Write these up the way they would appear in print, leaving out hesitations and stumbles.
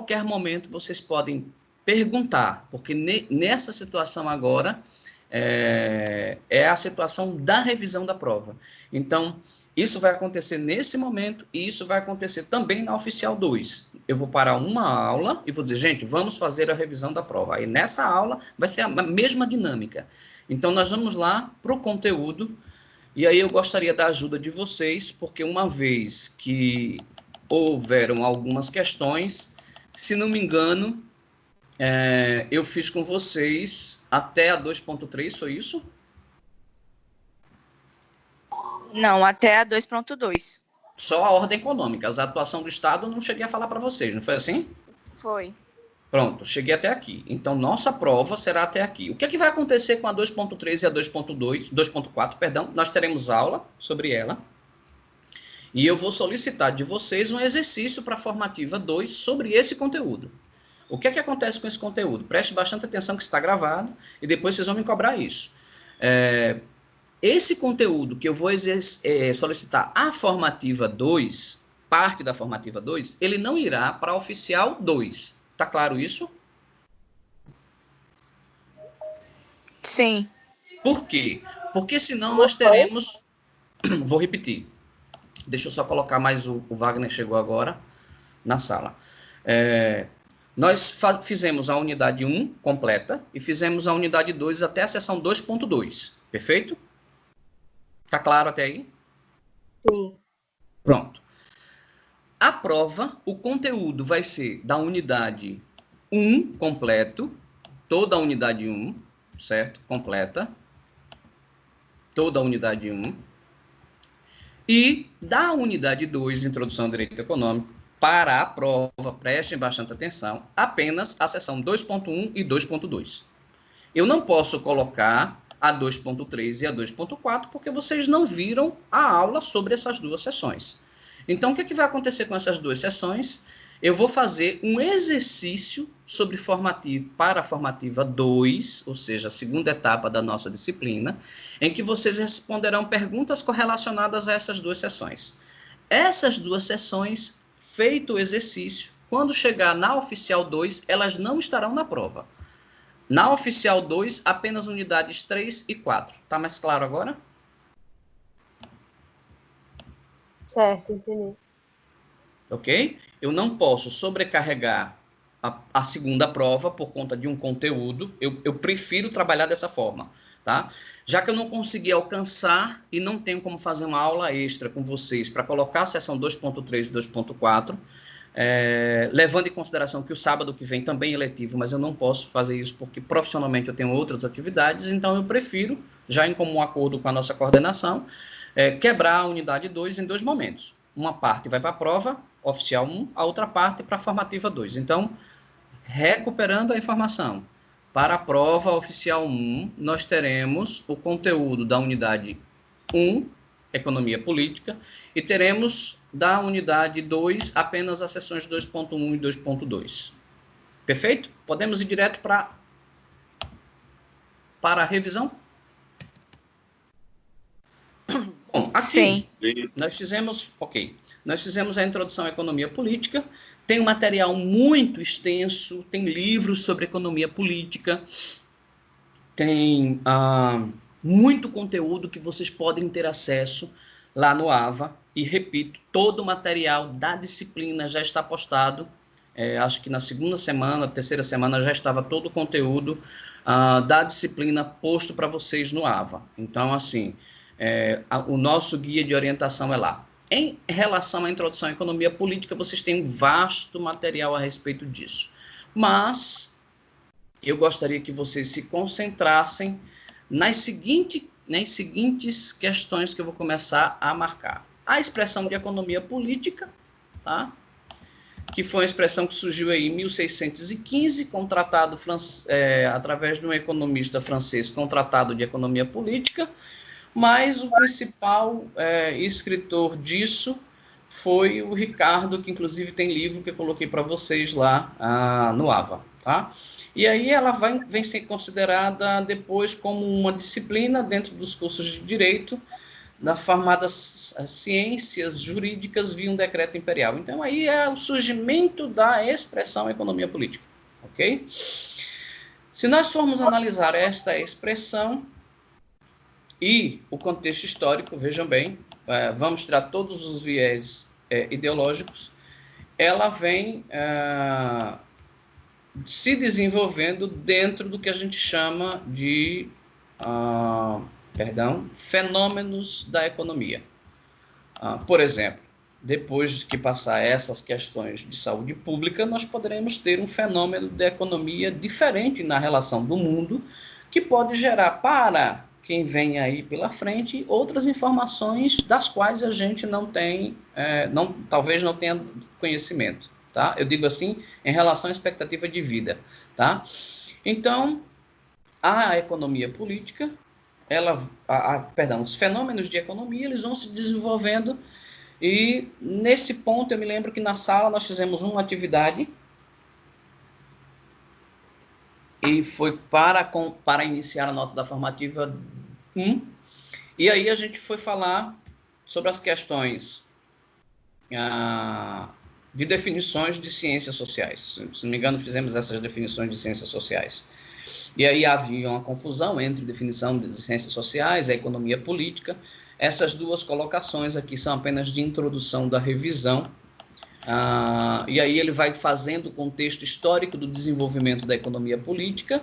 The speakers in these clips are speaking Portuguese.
qualquer momento vocês podem perguntar, porque nessa situação agora é a situação da revisão da prova. Então, isso vai acontecer nesse momento e isso vai acontecer também na Oficial 2. Eu vou parar uma aula e vou dizer, gente, vamos fazer a revisão da prova. Aí nessa aula vai ser a mesma dinâmica. Então, nós vamos lá para o conteúdo e aí eu gostaria da ajuda de vocês, porque uma vez que houveram algumas questões, se não me engano, eu fiz com vocês até a 2.3, foi isso? Não, até a 2.2. Só a ordem econômica, a atuação do Estado, não cheguei a falar para vocês, não foi assim? Foi. Pronto, cheguei até aqui. Então, nossa prova será até aqui. O que é que vai acontecer com a 2.3 e a 2.4, perdão? Nós teremos aula sobre ela. E eu vou solicitar de vocês um exercício para a formativa 2 sobre esse conteúdo. O que é que acontece com esse conteúdo? Preste bastante atenção que está gravado e depois vocês vão me cobrar isso. Esse conteúdo que eu vou solicitar a formativa 2, parte da formativa 2, ele não irá para a oficial 2. Tá claro isso? Sim. Por quê? Porque senão nós teremos... Vou repetir. Deixa eu só colocar mais o Wagner chegou agora na sala. Nós fizemos a unidade 1 completa e fizemos a unidade 2 até a seção 2.2. Perfeito? Tá claro até aí? Sim. Pronto. A prova, o conteúdo vai ser da unidade 1 completo, toda a unidade 1, certo? Completa. Toda a unidade 1. E da unidade 2, Introdução ao Direito Econômico, para a prova, prestem bastante atenção, apenas a seção 2.1 e 2.2. Eu não posso colocar a 2.3 e a 2.4, porque vocês não viram a aula sobre essas duas sessões. Então, o que é que vai acontecer com essas duas sessões? Eu vou fazer um exercício sobre para a formativa 2, ou seja, a segunda etapa da nossa disciplina, em que vocês responderão perguntas correlacionadas a essas duas sessões. Essas duas sessões, feito o exercício, quando chegar na Oficial 2, elas não estarão na prova. Na Oficial 2, apenas unidades 3 e 4. Tá mais claro agora? Certo, entendi. Ok? Eu não posso sobrecarregar a segunda prova por conta de um conteúdo. Eu prefiro trabalhar dessa forma, tá? Já que eu não consegui alcançar e não tenho como fazer uma aula extra com vocês para colocar a sessão 2.3 e 2.4, levando em consideração que o sábado que vem também é letivo, mas eu não posso fazer isso porque profissionalmente eu tenho outras atividades, então eu prefiro, já em comum acordo com a nossa coordenação, quebrar a unidade 2 em 2 momentos. Uma parte vai para a prova, oficial 1, a outra parte para a formativa 2. Então, recuperando a informação, para a prova oficial 1, nós teremos o conteúdo da unidade 1, Economia Política, e teremos da unidade 2 apenas as sessões 2.1 e 2.2. Perfeito? Podemos ir direto para a revisão? Bom, aqui nós fizemos a introdução à economia política, tem um material muito extenso, tem livros sobre economia política, tem muito conteúdo que vocês podem ter acesso lá no AVA, e repito, todo o material da disciplina já está postado, acho que na segunda semana, terceira semana, já estava todo o conteúdo da disciplina posto para vocês no AVA. Então, assim, o nosso guia de orientação é lá. Em relação à introdução à economia política, vocês têm um vasto material a respeito disso. Mas eu gostaria que vocês se concentrassem nas seguintes questões que eu vou começar a marcar. A expressão de economia política, tá? Que foi uma expressão que surgiu aí em 1615, com um tratado através de um economista francês, com um tratado de economia política, mas o principal escritor disso foi o Ricardo, que inclusive tem livro que eu coloquei para vocês lá no AVA, tá? E aí ela vem ser considerada depois como uma disciplina dentro dos cursos de Direito das formadas ciências jurídicas via um decreto imperial. Então, aí é o surgimento da expressão economia política, ok? Se nós formos analisar esta expressão e o contexto histórico, vejam bem, vamos tirar todos os viés ideológicos, ela vem se desenvolvendo dentro do que a gente chama de fenômenos da economia. Por exemplo, depois que passar essas questões de saúde pública, nós poderemos ter um fenômeno da economia diferente na relação do mundo, que pode gerar para quem vem aí pela frente outras informações das quais a gente não tem, talvez não tenha conhecimento, tá? Eu digo assim, em relação à expectativa de vida, tá? Então, a economia política, os fenômenos de economia, eles vão se desenvolvendo, e nesse ponto eu me lembro que na sala nós fizemos uma atividade e foi para iniciar a nota da formativa 1, e aí a gente foi falar sobre as questões de definições de ciências sociais. Se não me engano, fizemos essas definições de ciências sociais. E aí havia uma confusão entre definição de ciências sociais e economia política. Essas duas colocações aqui são apenas de introdução da revisão. E aí ele vai fazendo o contexto histórico do desenvolvimento da economia política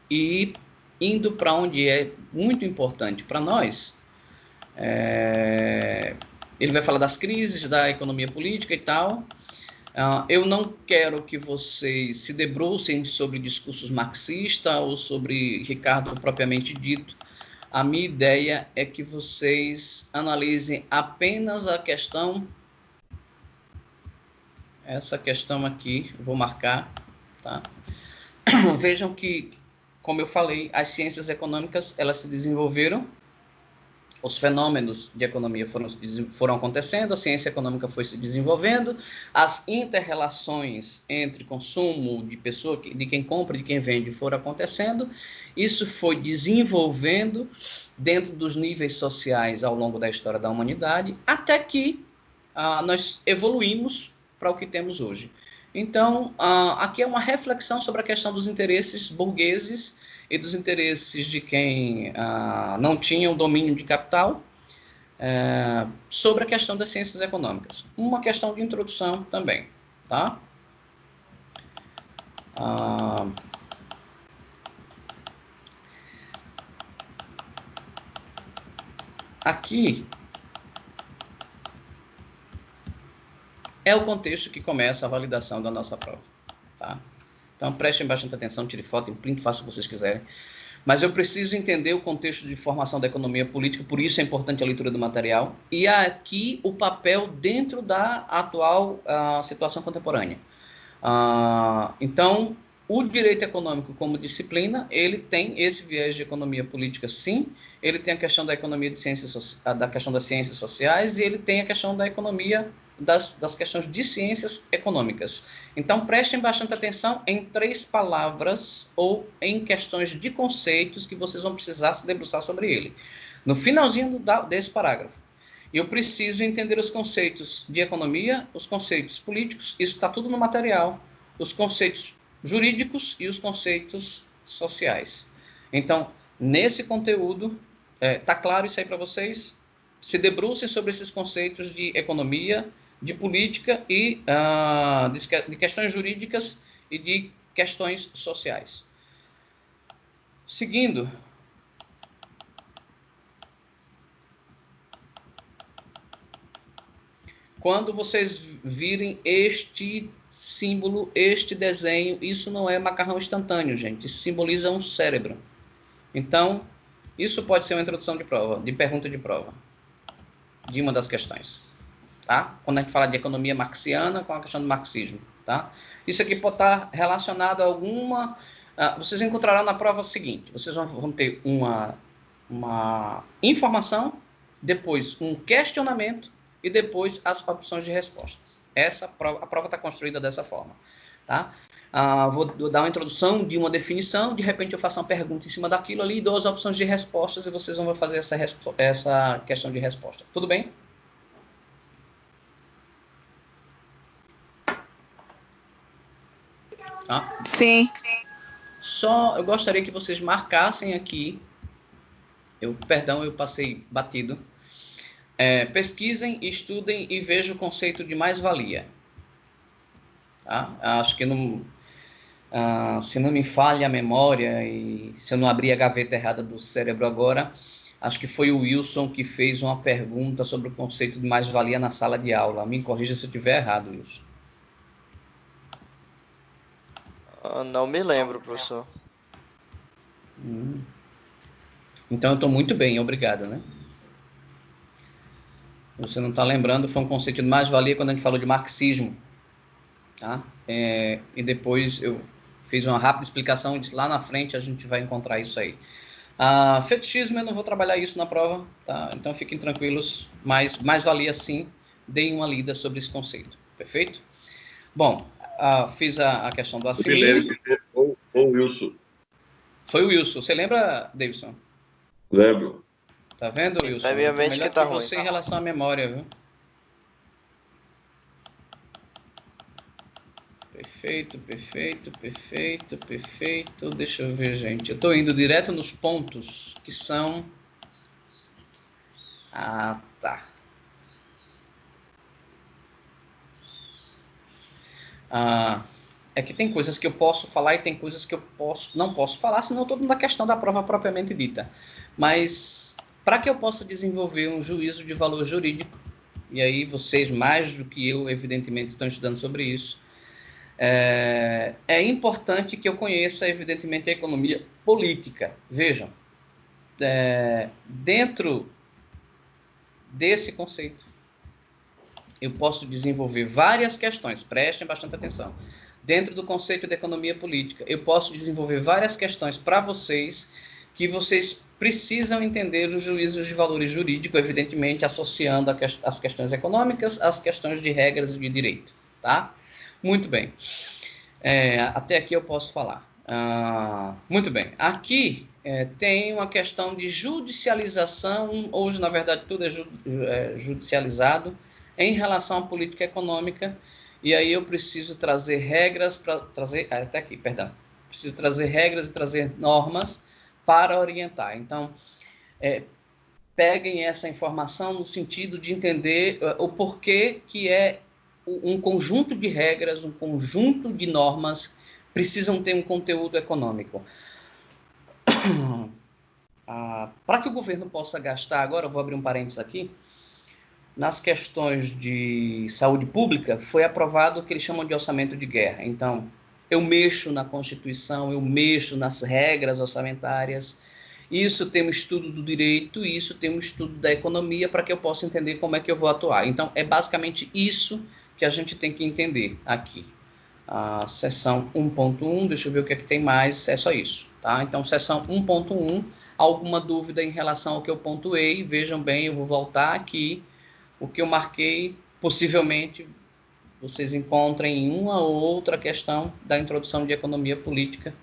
e indo para onde é muito importante para nós. Ele vai falar das crises da economia política e tal. Eu não quero que vocês se debrucem sobre discursos marxistas ou sobre Ricardo propriamente dito. A minha ideia é que vocês analisem apenas a questão, essa questão aqui, eu vou marcar, tá? Vejam que, como eu falei, as ciências econômicas, elas se desenvolveram, os fenômenos de economia foram acontecendo, a ciência econômica foi se desenvolvendo, as inter-relações entre consumo de pessoa, de quem compra e de quem vende foram acontecendo, isso foi desenvolvendo dentro dos níveis sociais ao longo da história da humanidade, até que nós evoluímos para o que temos hoje. Então, aqui é uma reflexão sobre a questão dos interesses burgueses e dos interesses de quem não tinha o domínio de capital, sobre a questão das ciências econômicas. Uma questão de introdução também, tá? Aqui é o contexto que começa a validação da nossa prova, tá? Então, prestem bastante atenção, tire foto, imprinte, façam o que vocês quiserem. Mas eu preciso entender o contexto de formação da economia política, por isso é importante a leitura do material. E aqui o papel dentro da atual situação contemporânea. Então, o direito econômico como disciplina, ele tem esse viés de economia política, sim. Ele tem a questão da economia de ciências, da questão das ciências sociais, e ele tem a questão da economia das questões de ciências econômicas. Então, prestem bastante atenção em 3 palavras ou em questões de conceitos que vocês vão precisar se debruçar sobre ele. No finalzinho desse parágrafo, eu preciso entender os conceitos de economia, os conceitos políticos, isso está tudo no material, os conceitos jurídicos e os conceitos sociais. Então, nesse conteúdo, está claro isso aí para vocês? Se debrucem sobre esses conceitos de economia, de política e de questões jurídicas e de questões sociais. Seguindo, quando vocês virem este símbolo, este desenho, isso não é macarrão instantâneo, gente. Isso simboliza um cérebro. Então, isso pode ser uma introdução de prova, de pergunta de prova, de uma das questões. Tá? Quando a gente fala de economia marxiana, com a questão do marxismo. Tá? Isso aqui pode estar relacionado a alguma... vocês encontrarão na prova o seguinte, vocês vão ter uma informação, depois um questionamento e depois as opções de respostas. A prova está construída dessa forma. tá? Vou dar uma introdução de uma definição, de repente eu faço uma pergunta em cima daquilo ali, dou as opções de respostas e vocês vão fazer essa questão de resposta. Tudo bem? Tá? Sim. Só eu gostaria que vocês marcassem aqui, perdão, eu passei batido. Pesquisem, estudem e vejam o conceito de mais-valia. Tá? Acho que não... se não me falha a memória e se eu não abrir a gaveta errada do cérebro agora, acho que foi o Wilson que fez uma pergunta sobre o conceito de mais-valia na sala de aula. Me corrija se eu estiver errado, Wilson. Não me lembro, professor. Então eu estou muito bem, obrigado, né? Você não está lembrando, foi um conceito de mais-valia quando a gente falou de marxismo. Tá? E depois eu fiz uma rápida explicação, disse lá na frente a gente vai encontrar isso aí. Fetichismo, eu não vou trabalhar isso na prova, tá? Então fiquem tranquilos, mas mais-valia sim, deem uma lida sobre esse conceito, perfeito? Bom, fiz a questão do assimile. O Wilson. Foi o Wilson, você lembra, Davidson? Lembro. Tá vendo, Wilson? Na minha mente melhor que tá você ruim. em relação à memória, viu? Perfeito, perfeito, perfeito, perfeito. Deixa eu ver, gente. Eu estou indo direto nos pontos que são... tá. É que tem coisas que eu posso falar e tem coisas que eu não posso falar, senão eu estou na questão da prova propriamente dita. Mas, para que eu possa desenvolver um juízo de valor jurídico, e aí vocês, mais do que eu, evidentemente, estão estudando sobre isso, é importante que eu conheça, evidentemente, a economia política. Vejam, dentro desse conceito, eu posso desenvolver várias questões, prestem bastante atenção. Dentro do conceito de economia política, eu posso desenvolver várias questões para vocês, que vocês precisam entender os juízos de valores jurídicos, evidentemente, associando as questões econômicas às questões de regras de direito, tá? Muito bem. Até aqui eu posso falar. Muito bem. Aqui tem uma questão de judicialização, hoje, na verdade, tudo é judicializado, em relação à política econômica, e aí eu preciso trazer regras para trazer... até aqui, perdão. Preciso trazer regras e trazer normas para orientar. Então, peguem essa informação no sentido de entender o porquê que um conjunto de regras, um conjunto de normas precisam ter um conteúdo econômico. Para que o governo possa gastar, agora eu vou abrir um parênteses aqui, nas questões de saúde pública, foi aprovado o que eles chamam de orçamento de guerra. Então, eu mexo na Constituição, eu mexo nas regras orçamentárias, isso tem um estudo do direito, isso tem um estudo da economia, para que eu possa entender como é que eu vou atuar. Então, é basicamente isso que a gente tem que entender aqui. A seção 1.1, deixa eu ver o que é que tem mais, é só isso, tá? Então, seção 1.1, alguma dúvida em relação ao que eu pontuei, vejam bem, eu vou voltar aqui, o que eu marquei, possivelmente, vocês encontrem em uma ou outra questão da introdução de economia política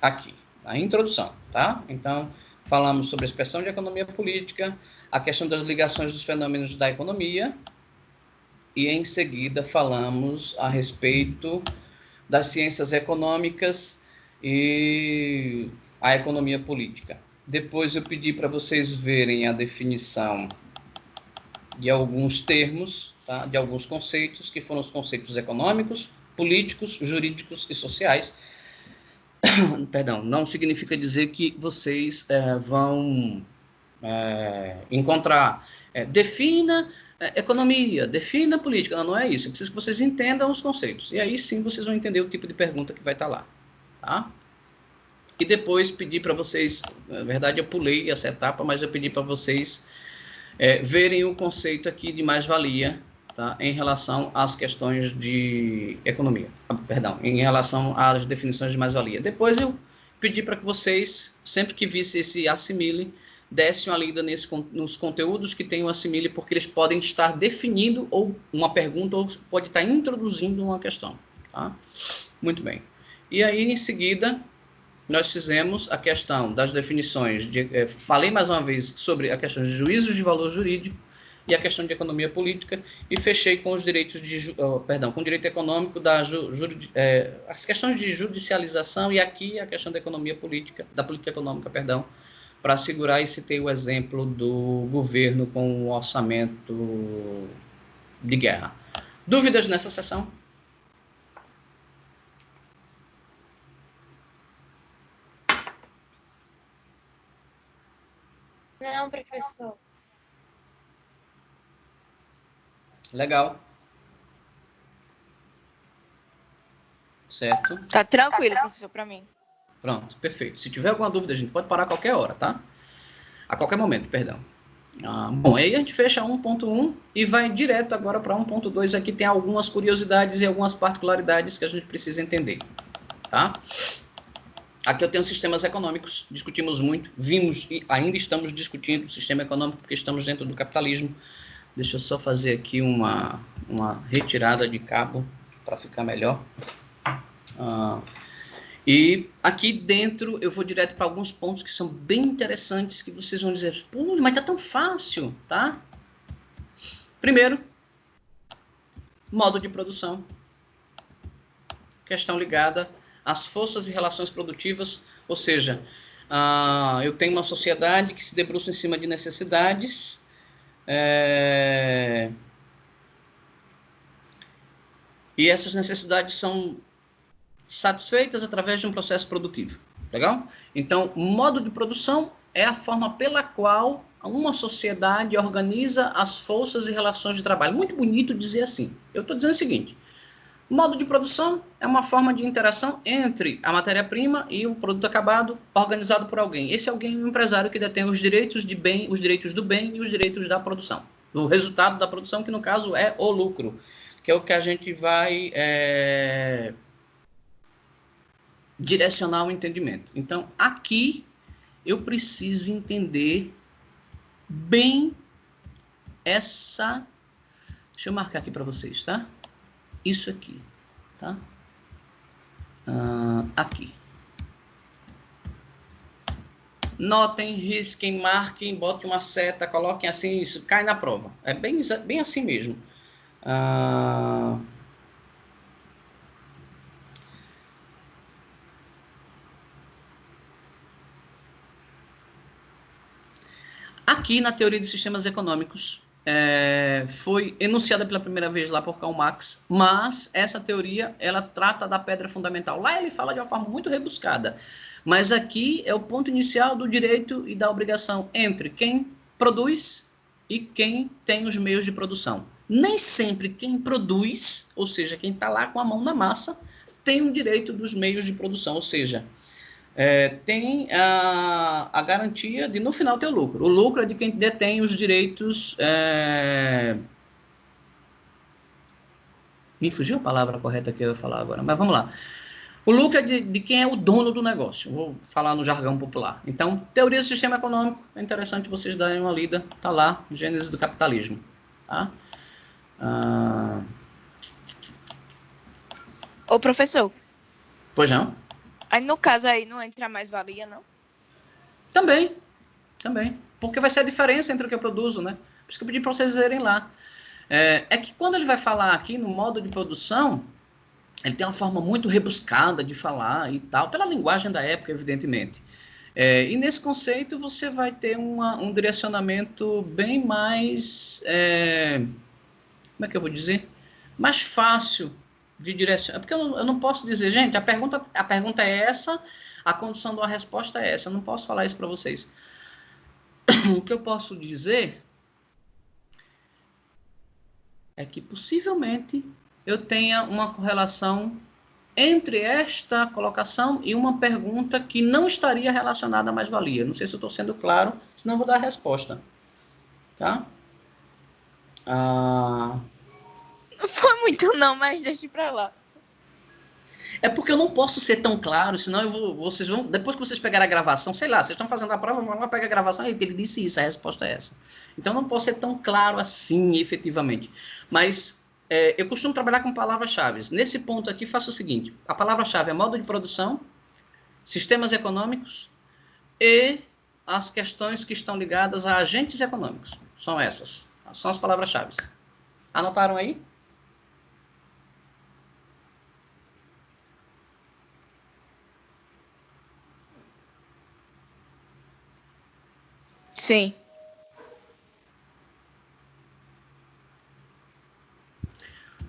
aqui, a introdução, tá? Então, falamos sobre a expressão de economia política, a questão das ligações dos fenômenos da economia, e em seguida falamos a respeito das ciências econômicas e a economia política. Depois eu pedi para vocês verem a definição de alguns termos, tá? De alguns conceitos, que foram os conceitos econômicos, políticos, jurídicos e sociais. Perdão, não significa dizer que vocês vão encontrar, defina economia, defina política, não é isso, eu preciso que vocês entendam os conceitos, e aí sim vocês vão entender o tipo de pergunta que vai estar lá, tá? E depois pedi para vocês, na verdade eu pulei essa etapa, mas eu pedi para vocês verem o conceito aqui de mais-valia, tá? Em relação às questões de economia, perdão, em relação às definições de mais-valia. Depois eu pedi para que vocês, sempre que visse esse assimile, dessem uma lida nos conteúdos que tem o assimile, porque eles podem estar definindo ou uma pergunta ou pode estar introduzindo uma questão, Tá? Muito bem. E aí, em seguida, nós fizemos a questão das definições, falei mais uma vez sobre a questão de juízos de valor jurídico e a questão de economia política, e fechei com os direitos com o direito econômico, as questões de judicialização, e aqui a questão da economia política, da política econômica, para assegurar, e citei o exemplo do governo com o orçamento de guerra. Dúvidas nessa sessão? Não, professor. Legal. Certo? Tá tranquilo, professor, para mim. Pronto, perfeito. Se tiver alguma dúvida, a gente pode parar a qualquer hora, tá? A qualquer momento, perdão. Bom, aí a gente fecha 1.1 e vai direto agora para 1.2. Aqui tem algumas curiosidades e algumas particularidades que a gente precisa entender, tá? Aqui eu tenho sistemas econômicos, discutimos muito, vimos e ainda estamos discutindo o sistema econômico porque estamos dentro do capitalismo. Deixa eu só fazer aqui uma retirada de cabo para ficar melhor. E aqui dentro eu vou direto para alguns pontos que são bem interessantes, que vocês vão dizer, pô, mas tá tão fácil, tá? Primeiro, modo de produção. Questão ligada às forças e relações produtivas, ou seja, eu tenho uma sociedade que se debruça em cima de necessidades, e essas necessidades são satisfeitas através de um processo produtivo. Legal? Então, modo de produção é a forma pela qual uma sociedade organiza as forças e relações de trabalho. Muito bonito dizer assim. Eu estou dizendo o seguinte: modo de produção é uma forma de interação entre a matéria-prima e o produto acabado organizado por alguém. Esse alguém é um empresário que detém os direitos de bem, os direitos do bem e os direitos da produção. O resultado da produção, que no caso é o lucro, que é o que a gente vai direcionar o entendimento. Então, aqui eu preciso entender bem essa... Deixa eu marcar aqui para vocês, tá? Isso aqui, tá? Aqui. Notem, risquem, marquem, botem uma seta, coloquem assim, isso cai na prova. É bem assim mesmo. Aqui na teoria de sistemas econômicos, foi enunciada pela primeira vez lá por Karl Marx, mas essa teoria ela trata da pedra fundamental. Lá ele fala de uma forma muito rebuscada, mas aqui é o ponto inicial do direito e da obrigação entre quem produz e quem tem os meios de produção. Nem sempre quem produz, ou seja, quem está lá com a mão na massa, tem o direito dos meios de produção, ou seja, tem a garantia de no final ter o lucro. O lucro é de quem detém os direitos... Me fugiu a palavra correta que eu ia falar agora, mas vamos lá. O lucro é de quem é o dono do negócio. Vou falar no jargão popular. Então, teoria do sistema econômico, é interessante vocês darem uma lida. Está lá, Gênese do Capitalismo. Tá? Ô, professor. Pois não? Aí, no caso aí, não entra mais-valia, não? Também. Porque vai ser a diferença entre o que eu produzo, né? Por isso que eu pedi para vocês verem lá. É que quando ele vai falar aqui no modo de produção, ele tem uma forma muito rebuscada de falar e tal, pela linguagem da época, evidentemente. E nesse conceito você vai ter um direcionamento bem mais... como é que eu vou dizer? Mais fácil de direcionar. Porque eu não posso dizer, gente, a pergunta é essa, a condição da resposta é essa. Eu não posso falar isso para vocês. O que eu posso dizer é que possivelmente eu tenha uma correlação entre esta colocação e uma pergunta que não estaria relacionada à mais-valia. Não sei se eu estou sendo claro, senão eu vou dar a resposta. Tá? Não foi muito não, mas deixa pra lá. É porque eu não posso ser tão claro, senão vocês vão, depois que vocês pegarem a gravação, sei lá, vocês estão fazendo a prova, vão lá, pega a gravação, e ele disse isso, a resposta é essa. Então, eu não posso ser tão claro assim, efetivamente. Mas, eu costumo trabalhar com palavras-chave. Nesse ponto aqui, faço o seguinte. A palavra-chave é modo de produção, sistemas econômicos e as questões que estão ligadas a agentes econômicos. São essas. São as palavras-chave. Anotaram aí? Sim.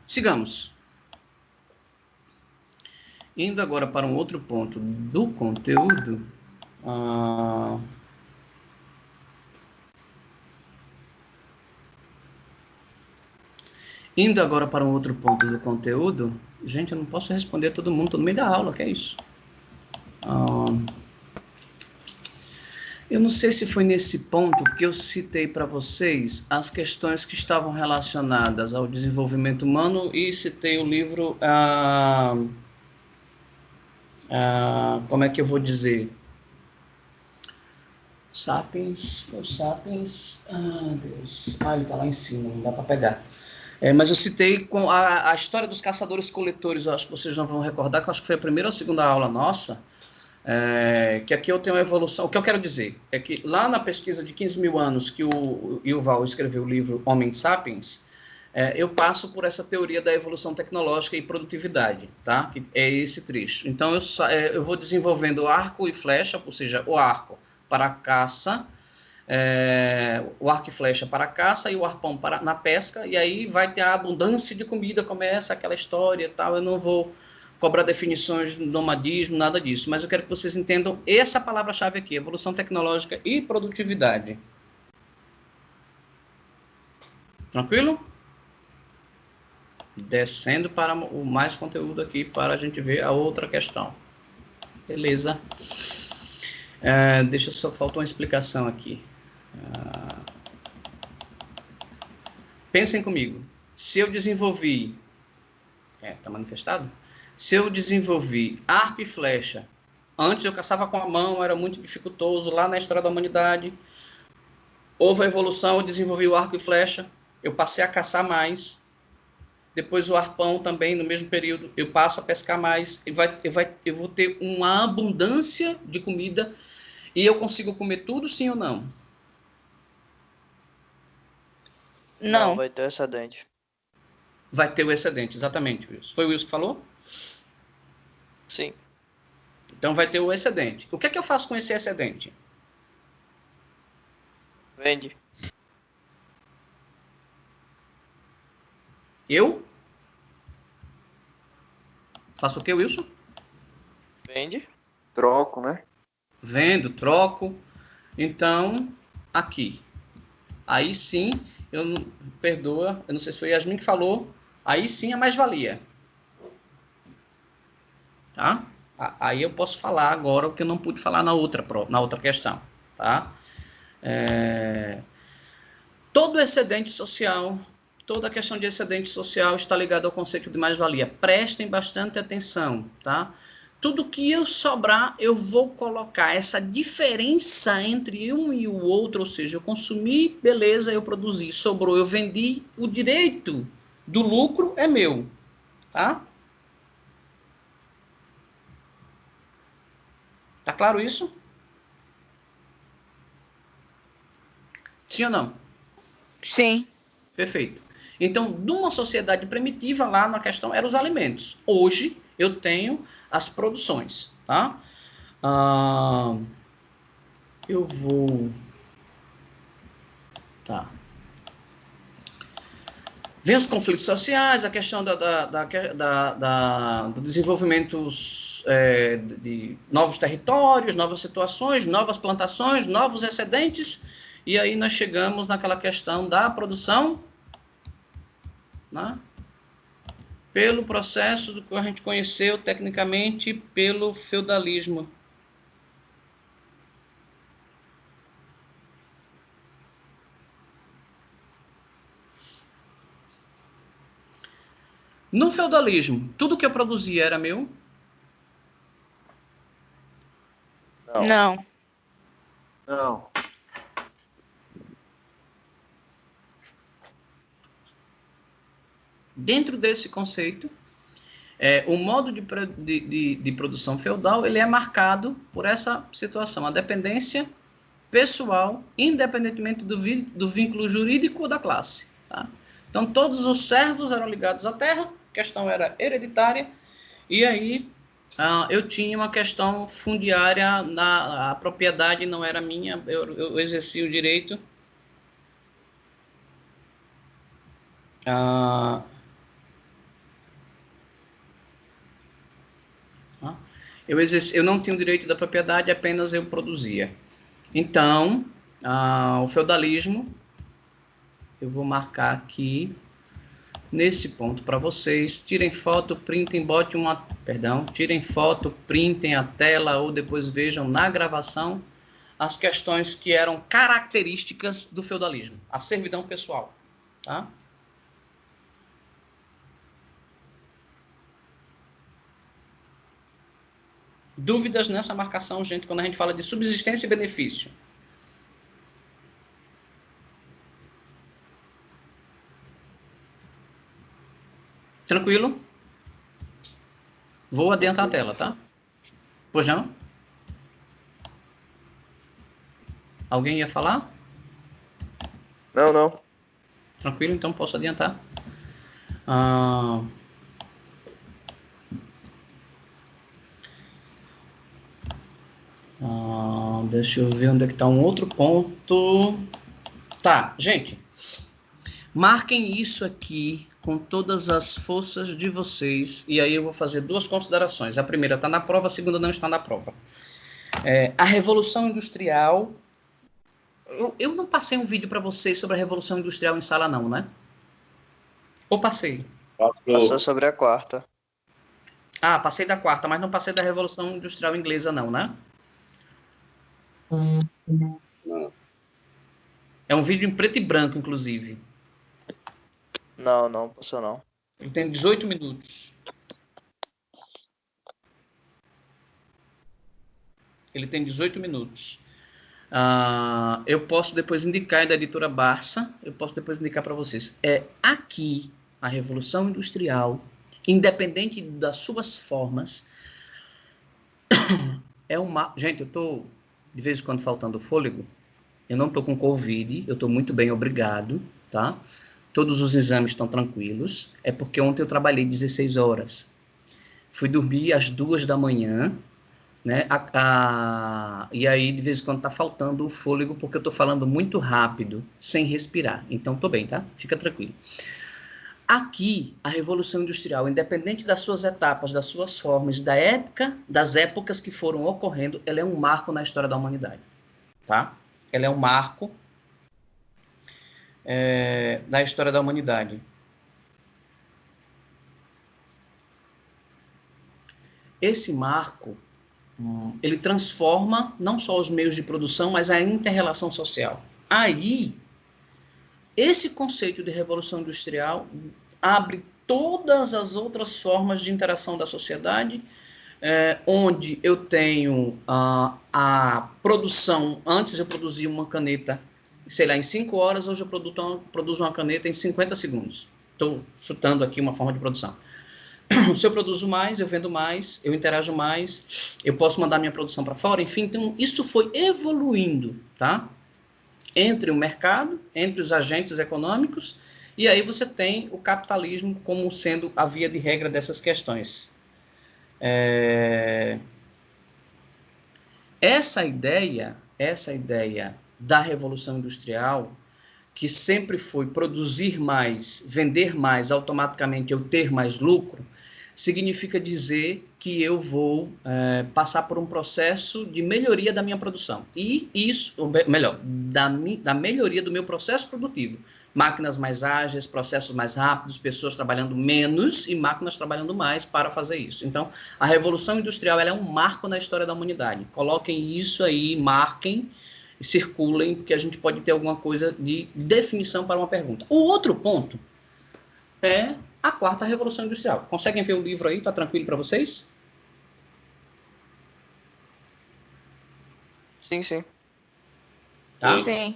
Sigamos. Indo agora para um outro ponto do conteúdo. Indo agora para um outro ponto do conteúdo. Gente, eu não posso responder a todo mundo, tô no meio da aula, que é isso? Eu não sei se foi nesse ponto que eu citei para vocês as questões que estavam relacionadas ao desenvolvimento humano e citei o livro, como é que eu vou dizer? Sapiens, Deus, ele tá lá em cima, não dá para pegar. Mas eu citei com a história dos caçadores-coletores, eu acho que vocês não vão recordar, que eu acho que foi a primeira ou a segunda aula nossa, que aqui eu tenho uma evolução. O que eu quero dizer é que lá na pesquisa de 15 mil anos que o Yuval escreveu o livro Homem Sapiens, eu passo por essa teoria da evolução tecnológica e produtividade, tá? Que é esse trecho. Então eu vou desenvolvendo arco e flecha, ou seja, o arco para a caça, o arco e flecha para a caça e o arpão na pesca, e aí vai ter a abundância de comida, começa aquela história e tal. Eu não vou cobrar definições de nomadismo, nada disso, mas eu quero que vocês entendam essa palavra-chave aqui, evolução tecnológica e produtividade. Tranquilo? Descendo para o mais conteúdo aqui, para a gente ver a outra questão. Beleza. Deixa só, faltou uma explicação aqui. Pensem comigo. Se eu desenvolvi... tá manifestado? Se eu desenvolvi arco e flecha, antes eu caçava com a mão, era muito dificultoso, lá na história da humanidade, houve a evolução, eu desenvolvi o arco e flecha, eu passei a caçar mais, depois o arpão também, no mesmo período, eu passo a pescar mais, eu vou ter uma abundância de comida, e eu consigo comer tudo, sim ou não? Não, vai ter excedente. Vai ter o excedente, exatamente, Wilson. Foi o Wilson que falou? Sim. Então vai ter o excedente. O que é que eu faço com esse excedente? Vende. Eu faço o que, Wilson? Vende. Troco, né? Vendo, troco. Então, aqui. Aí sim, perdoa, eu não sei se foi Yasmin que falou, aí sim a mais-valia. Tá? Aí eu posso falar agora o que eu não pude falar na outra questão. Tá? Todo excedente social, toda a questão de excedente social está ligada ao conceito de mais-valia. Prestem bastante atenção, tá? Tudo que eu sobrar, eu vou colocar essa diferença entre um e o outro, ou seja, eu consumi, beleza, eu produzi, sobrou, eu vendi, o direito do lucro é meu, tá? Tá claro isso? Sim ou não? Sim. Perfeito. Então, numa sociedade primitiva, lá na questão eram os alimentos. Hoje, eu tenho as produções, tá? Eu vou... Tá. Vem os conflitos sociais, a questão do desenvolvimento de novos territórios, novas situações, novas plantações, novos excedentes, e aí nós chegamos naquela questão da produção, né? Pelo processo do que a gente conheceu tecnicamente pelo feudalismo. No feudalismo, tudo que eu produzia era meu? Não. Não. Dentro desse conceito, o modo de produção feudal ele é marcado por essa situação, a dependência pessoal, independentemente do vínculo jurídico da classe. Tá? Então, todos os servos eram ligados à terra, a questão era hereditária, e aí eu tinha uma questão fundiária, a propriedade não era minha, eu exercia o direito. Eu não tinha o direito da propriedade, apenas eu produzia. Então, o feudalismo, eu vou marcar aqui, nesse ponto para vocês, tirem foto, printem, tirem foto, printem a tela ou depois vejam na gravação as questões que eram características do feudalismo, a servidão pessoal, tá? Dúvidas nessa marcação, gente, quando a gente fala de subsistência e benefício? Tranquilo? Vou adiantar a tela, tá? Pois não? Alguém ia falar? Não. Tranquilo, então posso adiantar. Deixa eu ver onde é que está um outro ponto. Tá, gente. Marquem isso aqui com todas as forças de vocês. E aí eu vou fazer duas considerações. A primeira está na prova, a segunda não está na prova. A Revolução Industrial... Eu não passei um vídeo para vocês sobre a Revolução Industrial em sala não, né? Ou passei? Passou sobre a quarta. Passei da quarta, mas não passei da Revolução Industrial Inglesa não, né? Não. É um vídeo em preto e branco, inclusive. Não passou não. Ele tem 18 minutos. Ele tem 18 minutos. Eu posso depois indicar, da editora Barça, eu posso depois indicar para vocês. Aqui, a Revolução Industrial, independente das suas formas, Gente, eu estou, de vez em quando, faltando fôlego. Eu não estou com Covid, eu estou muito bem, obrigado, tá? Todos os exames estão tranquilos. É porque ontem eu trabalhei 16 horas. Fui dormir às 2 da manhã, né? E aí, de vez em quando, tá faltando o fôlego, porque eu tô falando muito rápido, sem respirar. Então, tô bem, tá? Fica tranquilo. Aqui, a Revolução Industrial, independente das suas etapas, das suas formas, das épocas que foram ocorrendo, ela é um marco na história da humanidade, tá? Ela é um marco na história da humanidade. Esse marco, ele transforma não só os meios de produção, mas a inter-relação social. Aí, esse conceito de revolução industrial abre todas as outras formas de interação da sociedade, onde eu tenho a produção. Antes eu produzia uma caneta, sei lá, em 5 horas, hoje eu produzo uma caneta em 50 segundos. Estou chutando aqui uma forma de produção. Se eu produzo mais, eu vendo mais, eu interajo mais, eu posso mandar minha produção para fora, enfim, então isso foi evoluindo, tá? Entre o mercado, entre os agentes econômicos, e aí você tem o capitalismo como sendo a via de regra dessas questões. Essa ideia da Revolução Industrial, que sempre foi produzir mais, vender mais, automaticamente eu ter mais lucro, significa dizer que eu vou passar por um processo de melhoria da minha produção. E isso, ou melhor, da melhoria do meu processo produtivo. Máquinas mais ágeis, processos mais rápidos, pessoas trabalhando menos e máquinas trabalhando mais para fazer isso. Então, a Revolução Industrial ela é um marco na história da humanidade. Coloquem isso aí, marquem, circulem, porque a gente pode ter alguma coisa de definição para uma pergunta. O outro ponto é a quarta Revolução Industrial. Conseguem ver o livro aí? Tá tranquilo para vocês? Sim. Tá? Sim.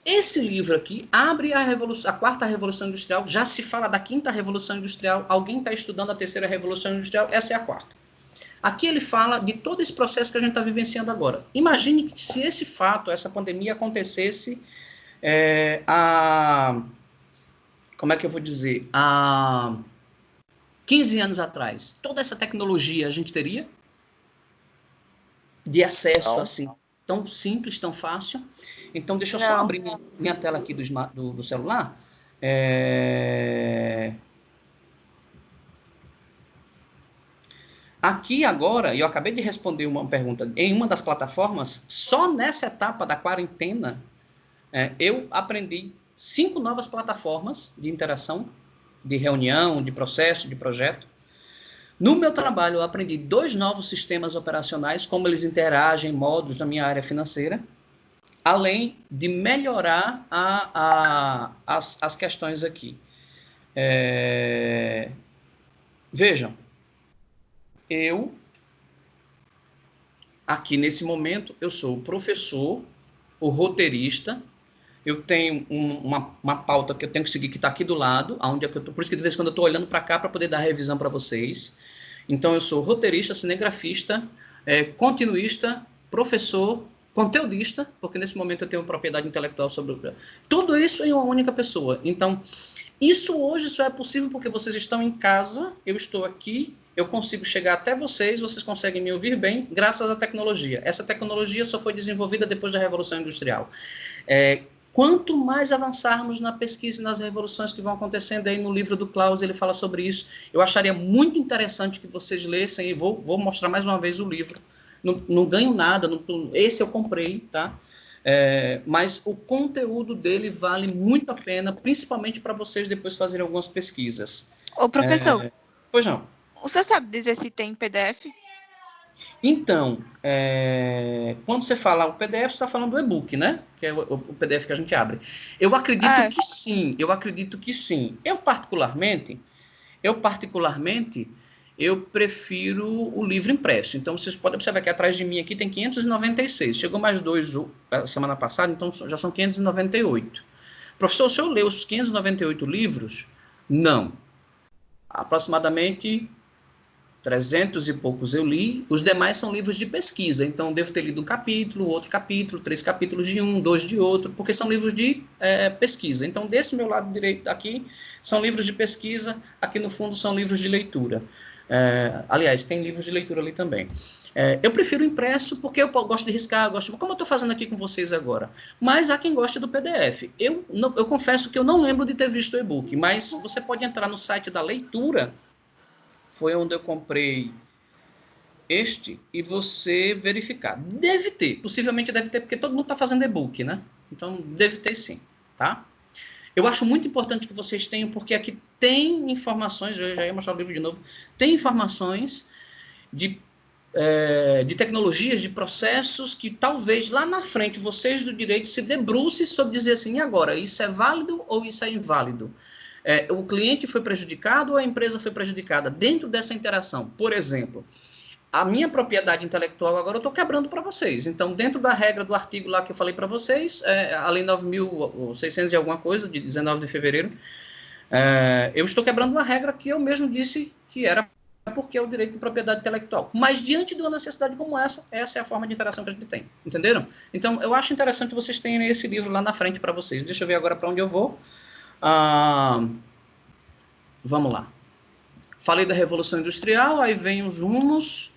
Esse livro aqui abre a quarta revolução industrial, já se fala da quinta revolução industrial, alguém está estudando a terceira revolução industrial, essa é a quarta. Aqui ele fala de todo esse processo que a gente está vivenciando agora. Imagine que se esse fato, essa pandemia acontecesse como é que eu vou dizer, há 15 anos atrás, toda essa tecnologia a gente teria de acesso assim, tão simples, tão fácil. Então, deixa eu só abrir minha tela aqui do celular. Aqui agora, eu acabei de responder uma pergunta em uma das plataformas, só nessa etapa da quarentena, eu aprendi 5 novas plataformas de interação, de reunião, de processo, de projeto. No meu trabalho, eu aprendi 2 novos sistemas operacionais, como eles interagem, módulos na minha área financeira, além de melhorar as questões aqui. Vejam, eu, aqui nesse momento, eu sou o professor, o roteirista, eu tenho uma pauta que eu tenho que seguir, que está aqui do lado, onde é que eu tô, por isso que de vez em quando eu estou olhando para cá para poder dar revisão para vocês. Então, eu sou roteirista, cinegrafista, continuista, professor, conteudista, porque nesse momento eu tenho propriedade intelectual sobre tudo isso em uma única pessoa. Então, isso hoje só é possível porque vocês estão em casa, eu estou aqui, eu consigo chegar até vocês conseguem me ouvir bem, graças à tecnologia. Essa tecnologia só foi desenvolvida depois da Revolução Industrial. Quanto mais avançarmos na pesquisa e nas revoluções que vão acontecendo, aí no livro do Klaus ele fala sobre isso, eu acharia muito interessante que vocês lessem, e vou mostrar mais uma vez o livro. Não ganho nada, esse eu comprei, tá? Mas o conteúdo dele vale muito a pena, principalmente para vocês depois fazerem algumas pesquisas. Ô, professor. Pois não. Você sabe dizer se tem PDF? Então, quando você fala o PDF, você está falando do e-book, né? Que é o PDF que a gente abre. Eu acredito que sim. Eu particularmente, eu prefiro o livro impresso. Então, vocês podem observar que atrás de mim aqui tem 596. Chegou mais 2 semana passada, então já são 598. Professor, o senhor leu os 598 livros? Não. Aproximadamente 300 e poucos eu li, os demais são livros de pesquisa, então devo ter lido um capítulo, outro capítulo, 3 capítulos de um, 2 de outro, porque são livros de pesquisa. Então, desse meu lado direito aqui, são livros de pesquisa, aqui no fundo são livros de leitura. Aliás, tem livros de leitura ali também. Eu prefiro impresso porque eu gosto de riscar, como eu estou fazendo aqui com vocês agora. Mas há quem goste do PDF. Eu confesso que eu não lembro de ter visto o e-book, mas você pode entrar no site da leitura, foi onde eu comprei este, e você verificar. Deve ter, possivelmente deve ter, porque todo mundo está fazendo e-book, né? Então, deve ter sim, tá? Eu acho muito importante que vocês tenham, porque aqui tem informações, eu já ia mostrar o livro de novo, tem informações de tecnologias, de processos, que talvez lá na frente vocês do direito se debrucem sobre dizer assim, e agora, isso é válido ou isso é inválido? O cliente foi prejudicado ou a empresa foi prejudicada dentro dessa interação? Por exemplo, a minha propriedade intelectual agora eu estou quebrando para vocês. Então, dentro da regra do artigo lá que eu falei para vocês, a Lei 9.600 e alguma coisa, de 19 de fevereiro, eu estou quebrando uma regra que eu mesmo disse que era porque é o direito de propriedade intelectual. Mas, diante de uma necessidade como essa é a forma de interação que a gente tem. Entenderam? Então, eu acho interessante que vocês tenham esse livro lá na frente para vocês. Deixa eu ver agora para onde eu vou. Vamos lá. Falei da Revolução Industrial, aí vem os rumos.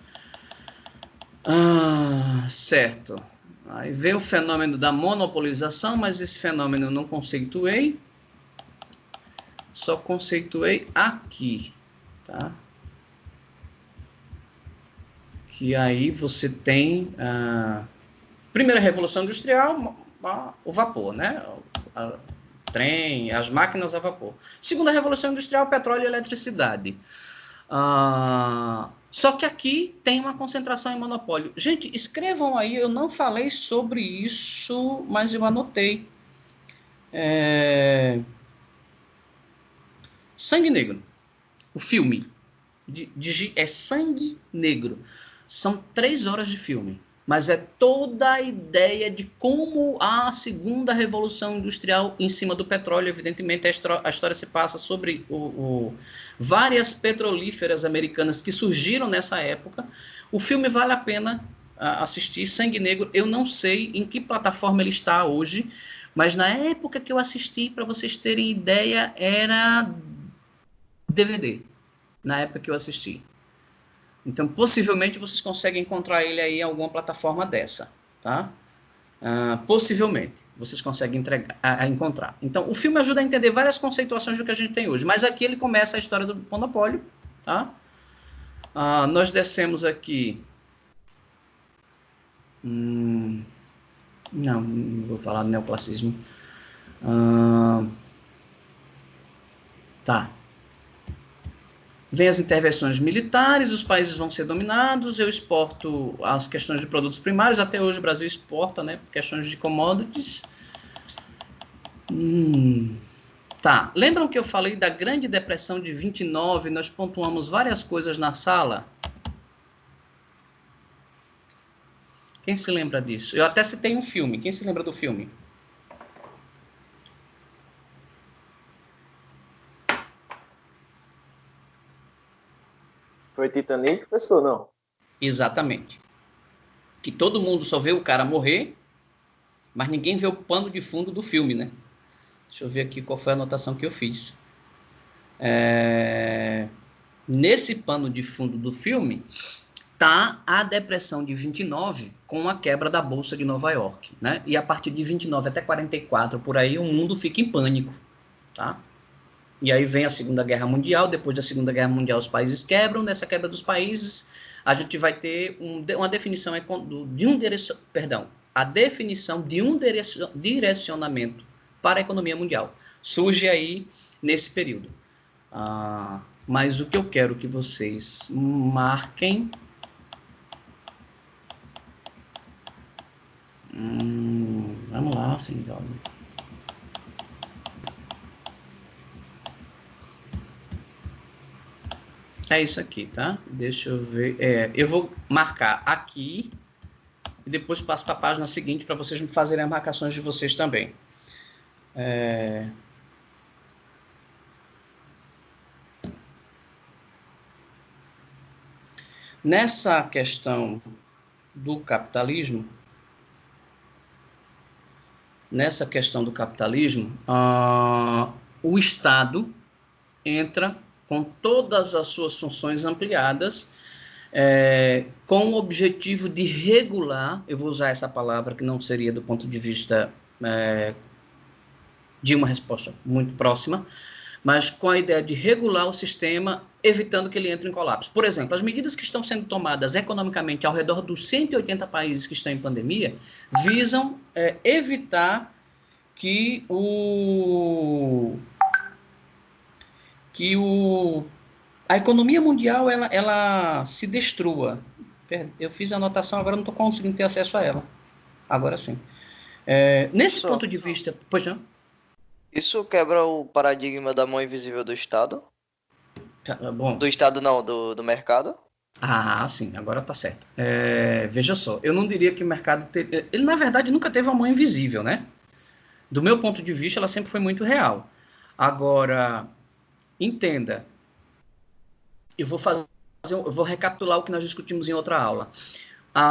Certo. Aí vem o fenômeno da monopolização, mas esse fenômeno eu não conceituei. Só conceituei aqui, tá? Que aí você tem primeira Revolução Industrial, o vapor, né? Trem, as máquinas a vapor. Segunda Revolução Industrial, petróleo e eletricidade. Só que aqui tem uma concentração em monopólio. Gente, escrevam aí, eu não falei sobre isso, mas eu anotei. Sangue Negro. O filme. É Sangue Negro. São 3 horas de filme. mas é toda a ideia de como a segunda revolução industrial em cima do petróleo, evidentemente a história se passa sobre várias petrolíferas americanas que surgiram nessa época. O filme vale a pena assistir, Sangue Negro. Eu não sei em que plataforma ele está hoje, mas na época que eu assisti, para vocês terem ideia, era DVD, na época que eu assisti. Então, possivelmente, vocês conseguem encontrar ele aí em alguma plataforma dessa, tá? Possivelmente, vocês conseguem encontrar. Então, o filme ajuda a entender várias conceituações do que a gente tem hoje, mas aqui ele começa a história do monopólio, tá? Nós descemos aqui... não vou falar do neoclassismo. Tá. Vem as intervenções militares, os países vão ser dominados, eu exporto as questões de produtos primários, até hoje o Brasil exporta, né, questões de commodities. Tá, lembram que eu falei da Grande Depressão de 29, nós pontuamos várias coisas na sala? Quem se lembra disso? Eu até citei um filme, quem se lembra do filme? Foi Titanic, professor, não? Exatamente. Que todo mundo só vê o cara morrer, mas ninguém vê o pano de fundo do filme, né? Deixa eu ver aqui qual foi a anotação que eu fiz. Nesse pano de fundo do filme, tá a depressão de 29 com a quebra da Bolsa de Nova York, né? E a partir de 29 até 44, por aí, o mundo fica em pânico, tá? E aí vem a Segunda Guerra Mundial, depois da Segunda Guerra Mundial os países quebram, nessa quebra dos países a gente vai ter uma definição de um direcionamento para a economia mundial. Surge aí nesse período. Mas o que eu quero que vocês marquem... vamos lá, senhor. É isso aqui, tá? Deixa eu ver. Eu vou marcar aqui e depois passo para a página seguinte para vocês fazerem as marcações de vocês também. Nessa questão do capitalismo, o Estado entra com todas as suas funções ampliadas, com o objetivo de regular, eu vou usar essa palavra que não seria do ponto de vista de uma resposta muito próxima, mas com a ideia de regular o sistema, evitando que ele entre em colapso. Por exemplo, as medidas que estão sendo tomadas economicamente ao redor dos 180 países que estão em pandemia, visam evitar que a economia mundial ela se destrua. Eu fiz a anotação, agora não estou conseguindo ter acesso a ela. Agora sim. Nesse ponto de vista... Pois não? Isso quebra o paradigma da mão invisível do Estado? Bom. Do Estado não, do mercado? Sim, agora está certo. Veja só, eu não diria que o mercado... Ele, na verdade, nunca teve uma mão invisível, né? Do meu ponto de vista, ela sempre foi muito real. Agora... Entenda, eu vou recapitular o que nós discutimos em outra aula.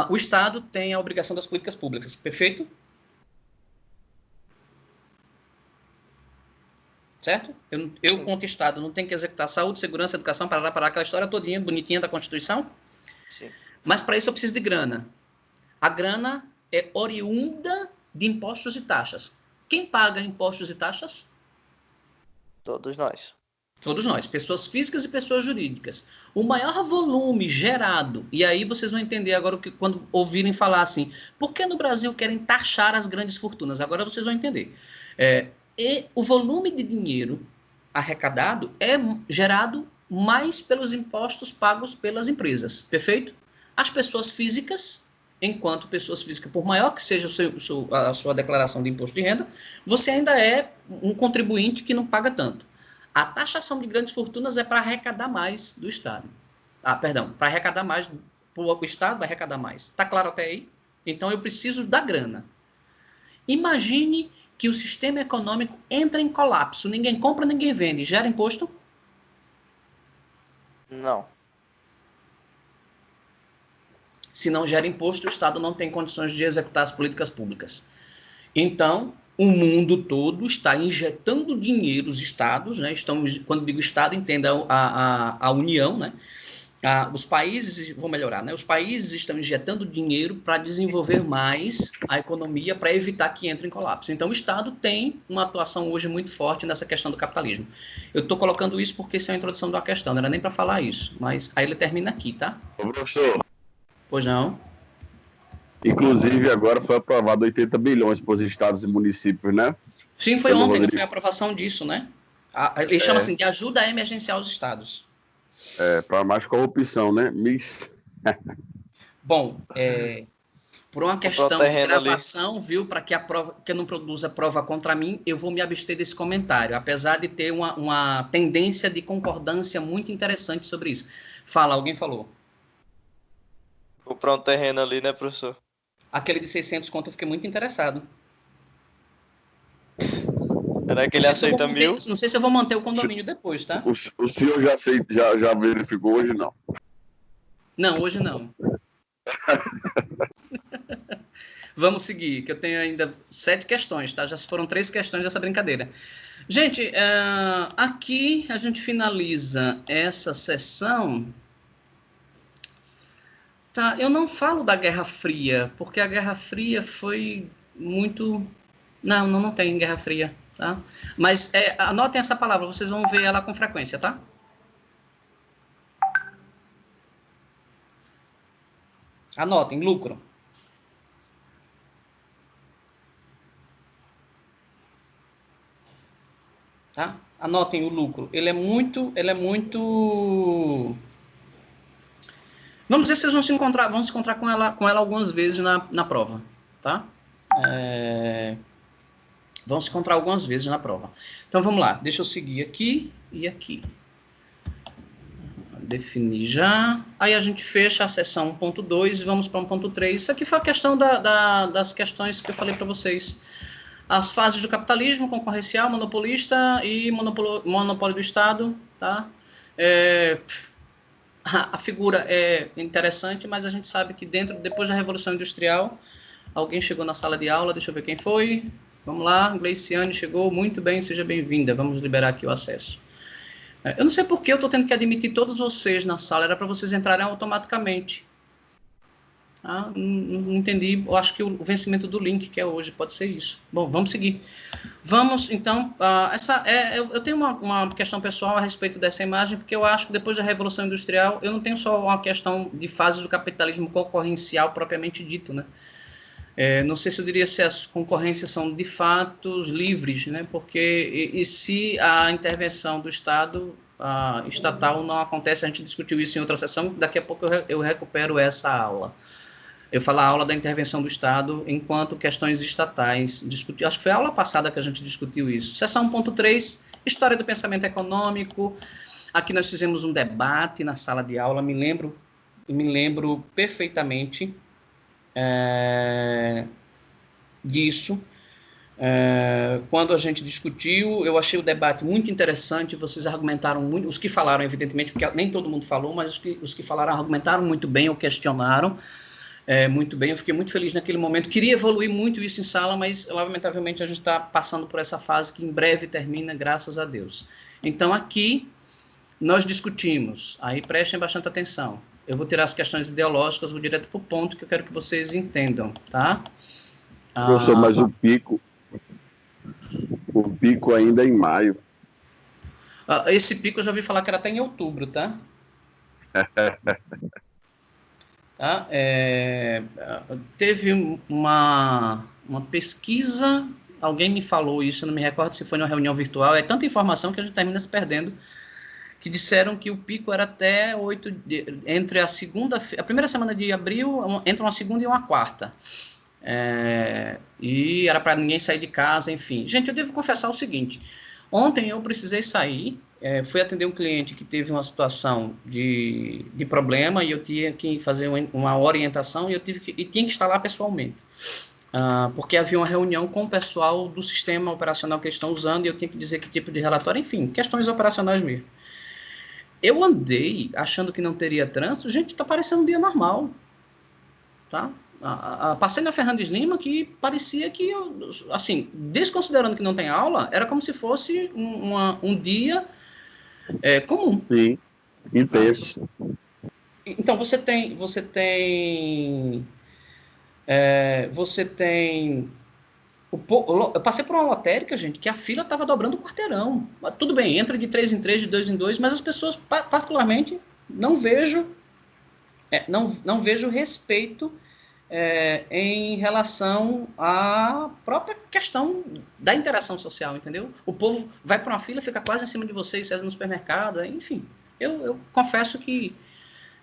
O Estado tem a obrigação das políticas públicas, perfeito? Certo? Eu quanto Estado, não tenho que executar saúde, segurança, educação, para aquela história todinha, bonitinha da Constituição? Sim. Mas para isso eu preciso de grana. A grana é oriunda de impostos e taxas. Quem paga impostos e taxas? Todos nós. Todos nós, pessoas físicas e pessoas jurídicas. O maior volume gerado, e aí vocês vão entender agora quando ouvirem falar assim, por que no Brasil querem taxar as grandes fortunas? Agora vocês vão entender. E o volume de dinheiro arrecadado é gerado mais pelos impostos pagos pelas empresas, perfeito? As pessoas físicas, enquanto pessoas físicas, por maior que seja a sua declaração de imposto de renda, você ainda é um contribuinte que não paga tanto. A taxação de grandes fortunas é para arrecadar mais do Estado. Para arrecadar mais, o Estado vai arrecadar mais. Está claro até aí? Então, eu preciso da grana. Imagine que o sistema econômico entra em colapso. Ninguém compra, ninguém vende. Gera imposto? Não. Se não gera imposto, o Estado não tem condições de executar as políticas públicas. Então, o mundo todo está injetando dinheiro, os estados, né? Quando digo Estado, entenda a União, né? Os países, vou melhorar, né? Os países estão injetando dinheiro para desenvolver mais a economia, para evitar que entre em colapso. Então, o Estado tem uma atuação hoje muito forte nessa questão do capitalismo. Eu estou colocando isso porque isso é a introdução da questão, não era nem para falar isso, mas aí ele termina aqui, tá? Ô, professor, Pois não? inclusive agora foi aprovado 80 bilhões para os estados e municípios, né? Sim, foi Pelo ontem, Rodrigo. foi a aprovação disso, né? Ele chama assim de ajuda emergencial aos estados. Para mais corrupção, né? Bom, por uma questão de terreno gravação, viu, para que eu não produza prova contra mim, eu vou me abster desse comentário, apesar de ter uma tendência de concordância muito interessante sobre isso. Fala, alguém falou. Comprar um terreno ali, né, professor? Aquele de 600 conto eu fiquei muito interessado. Será que ele aceita 1.000? Não sei se eu vou manter o condomínio depois, tá? O senhor já verificou hoje, não? Não, hoje não. Vamos seguir, que eu tenho ainda 7 questões, tá? Já foram 3 questões dessa brincadeira. Gente, aqui a gente finaliza essa sessão. Tá, eu não falo da Guerra Fria, porque a Guerra Fria foi muito... Não tem Guerra Fria, tá? Mas anotem essa palavra, vocês vão ver ela com frequência, tá? Anotem, lucro. Tá? Anotem o lucro. Ele é muito... Vamos dizer que vocês vão se encontrar com ela algumas vezes na prova, tá? Vão se encontrar algumas vezes na prova. Então, vamos lá. Deixa eu seguir aqui e aqui. Definir já. Aí a gente fecha a seção 1.2 e vamos para 1.3. Isso aqui foi a questão das questões que eu falei para vocês. As fases do capitalismo, concorrencial, monopolista e monopólio do Estado, tá? A figura é interessante, mas a gente sabe que depois da Revolução Industrial, alguém chegou na sala de aula, deixa eu ver quem foi. Vamos lá, Gleiciane chegou, muito bem, seja bem-vinda. Vamos liberar aqui o acesso. Eu não sei por que eu estou tendo que admitir todos vocês na sala, era para vocês entrarem automaticamente. Não entendi, eu acho que o vencimento do link, que é hoje, pode ser isso. Bom, vamos seguir. Vamos, então, eu tenho uma questão pessoal a respeito dessa imagem, porque eu acho que depois da Revolução Industrial, eu não tenho só uma questão de fase do capitalismo concorrencial propriamente dito, né? Não sei se eu diria se as concorrências são de fato livres, né? Porque e se a intervenção do Estado estatal não acontece, a gente discutiu isso em outra sessão, daqui a pouco eu recupero essa aula. Eu falo a aula da intervenção do Estado enquanto questões estatais. Acho que foi a aula passada que a gente discutiu isso. Seção 1.3, História do Pensamento Econômico. Aqui nós fizemos um debate na sala de aula, me lembro perfeitamente disso. Quando a gente discutiu, eu achei o debate muito interessante, vocês argumentaram muito, os que falaram, evidentemente, porque nem todo mundo falou, mas os que falaram argumentaram muito bem ou questionaram muito bem, eu fiquei muito feliz naquele momento, queria evoluir muito isso em sala, mas lamentavelmente a gente está passando por essa fase que em breve termina, graças a Deus. Então aqui nós discutimos, aí prestem bastante atenção, eu vou tirar as questões ideológicas, vou direto para o ponto que eu quero que vocês entendam, tá? Professor, mas o pico ainda é em maio. Esse pico eu já ouvi falar que era até em outubro, tá? Tá? Teve uma pesquisa, alguém me falou isso, não me recordo se foi numa reunião virtual, é tanta informação que a gente termina se perdendo, que disseram que o pico era até entre a primeira semana de abril, entre uma segunda e uma quarta. E era para ninguém sair de casa, enfim. Gente, eu devo confessar o seguinte, ontem eu precisei sair, fui atender um cliente que teve uma situação de problema e eu tinha que fazer uma orientação e tinha que estar lá pessoalmente. Porque havia uma reunião com o pessoal do sistema operacional que eles estão usando e eu tinha que dizer que tipo de relatório, enfim, questões operacionais mesmo. Eu andei achando que não teria trânsito, gente, está parecendo um dia normal, tá? Passei na Fernandes Lima que parecia que, assim, desconsiderando que não tem aula, era como se fosse um dia comum. Sim, intenso. Então, você tem eu passei por uma lotérica, gente, que a fila estava dobrando o quarteirão. Tudo bem, entra de 3 em 3, de 2 em 2, mas as pessoas, particularmente, não vejo respeito em relação à própria questão da interação social, entendeu? O povo vai para uma fila, fica quase em cima de vocês, no supermercado, enfim. Eu confesso que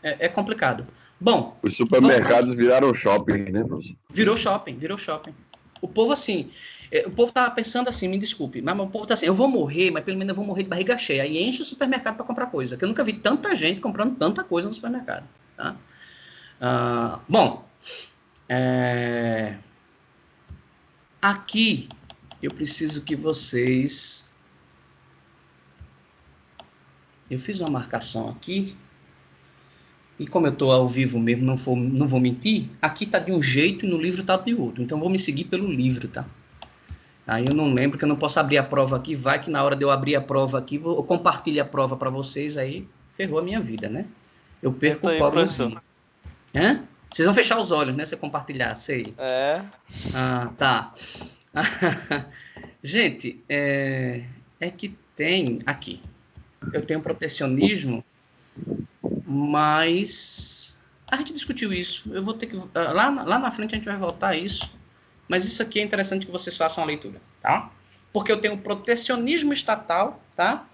é complicado. Bom, os supermercados viraram shopping, né, professor? Virou shopping. O povo, assim, o povo tá pensando assim, me desculpe, mas o povo tá assim, eu vou morrer, mas pelo menos eu vou morrer de barriga cheia. Aí enche o supermercado para comprar coisa, que eu nunca vi tanta gente comprando tanta coisa no supermercado, tá? Bom, aqui eu preciso que vocês... Eu fiz uma marcação aqui, e como eu estou ao vivo mesmo, não vou mentir, aqui tá de um jeito e no livro tá de outro. Então vou me seguir pelo livro, tá? Aí eu não lembro que eu não posso abrir a prova aqui, vai que na hora de eu abrir a prova aqui, eu compartilho a prova para vocês, aí ferrou a minha vida, né? Eu perco o pobre no fim. Hã? Vocês vão fechar os olhos, né? Se eu compartilhar, sei. Tá. Gente, é que tem aqui. Eu tenho protecionismo, mas a gente discutiu isso. Eu vou ter que... Lá na frente a gente vai voltar a isso. Mas isso aqui é interessante que vocês façam a leitura, tá? Porque eu tenho protecionismo estatal, tá?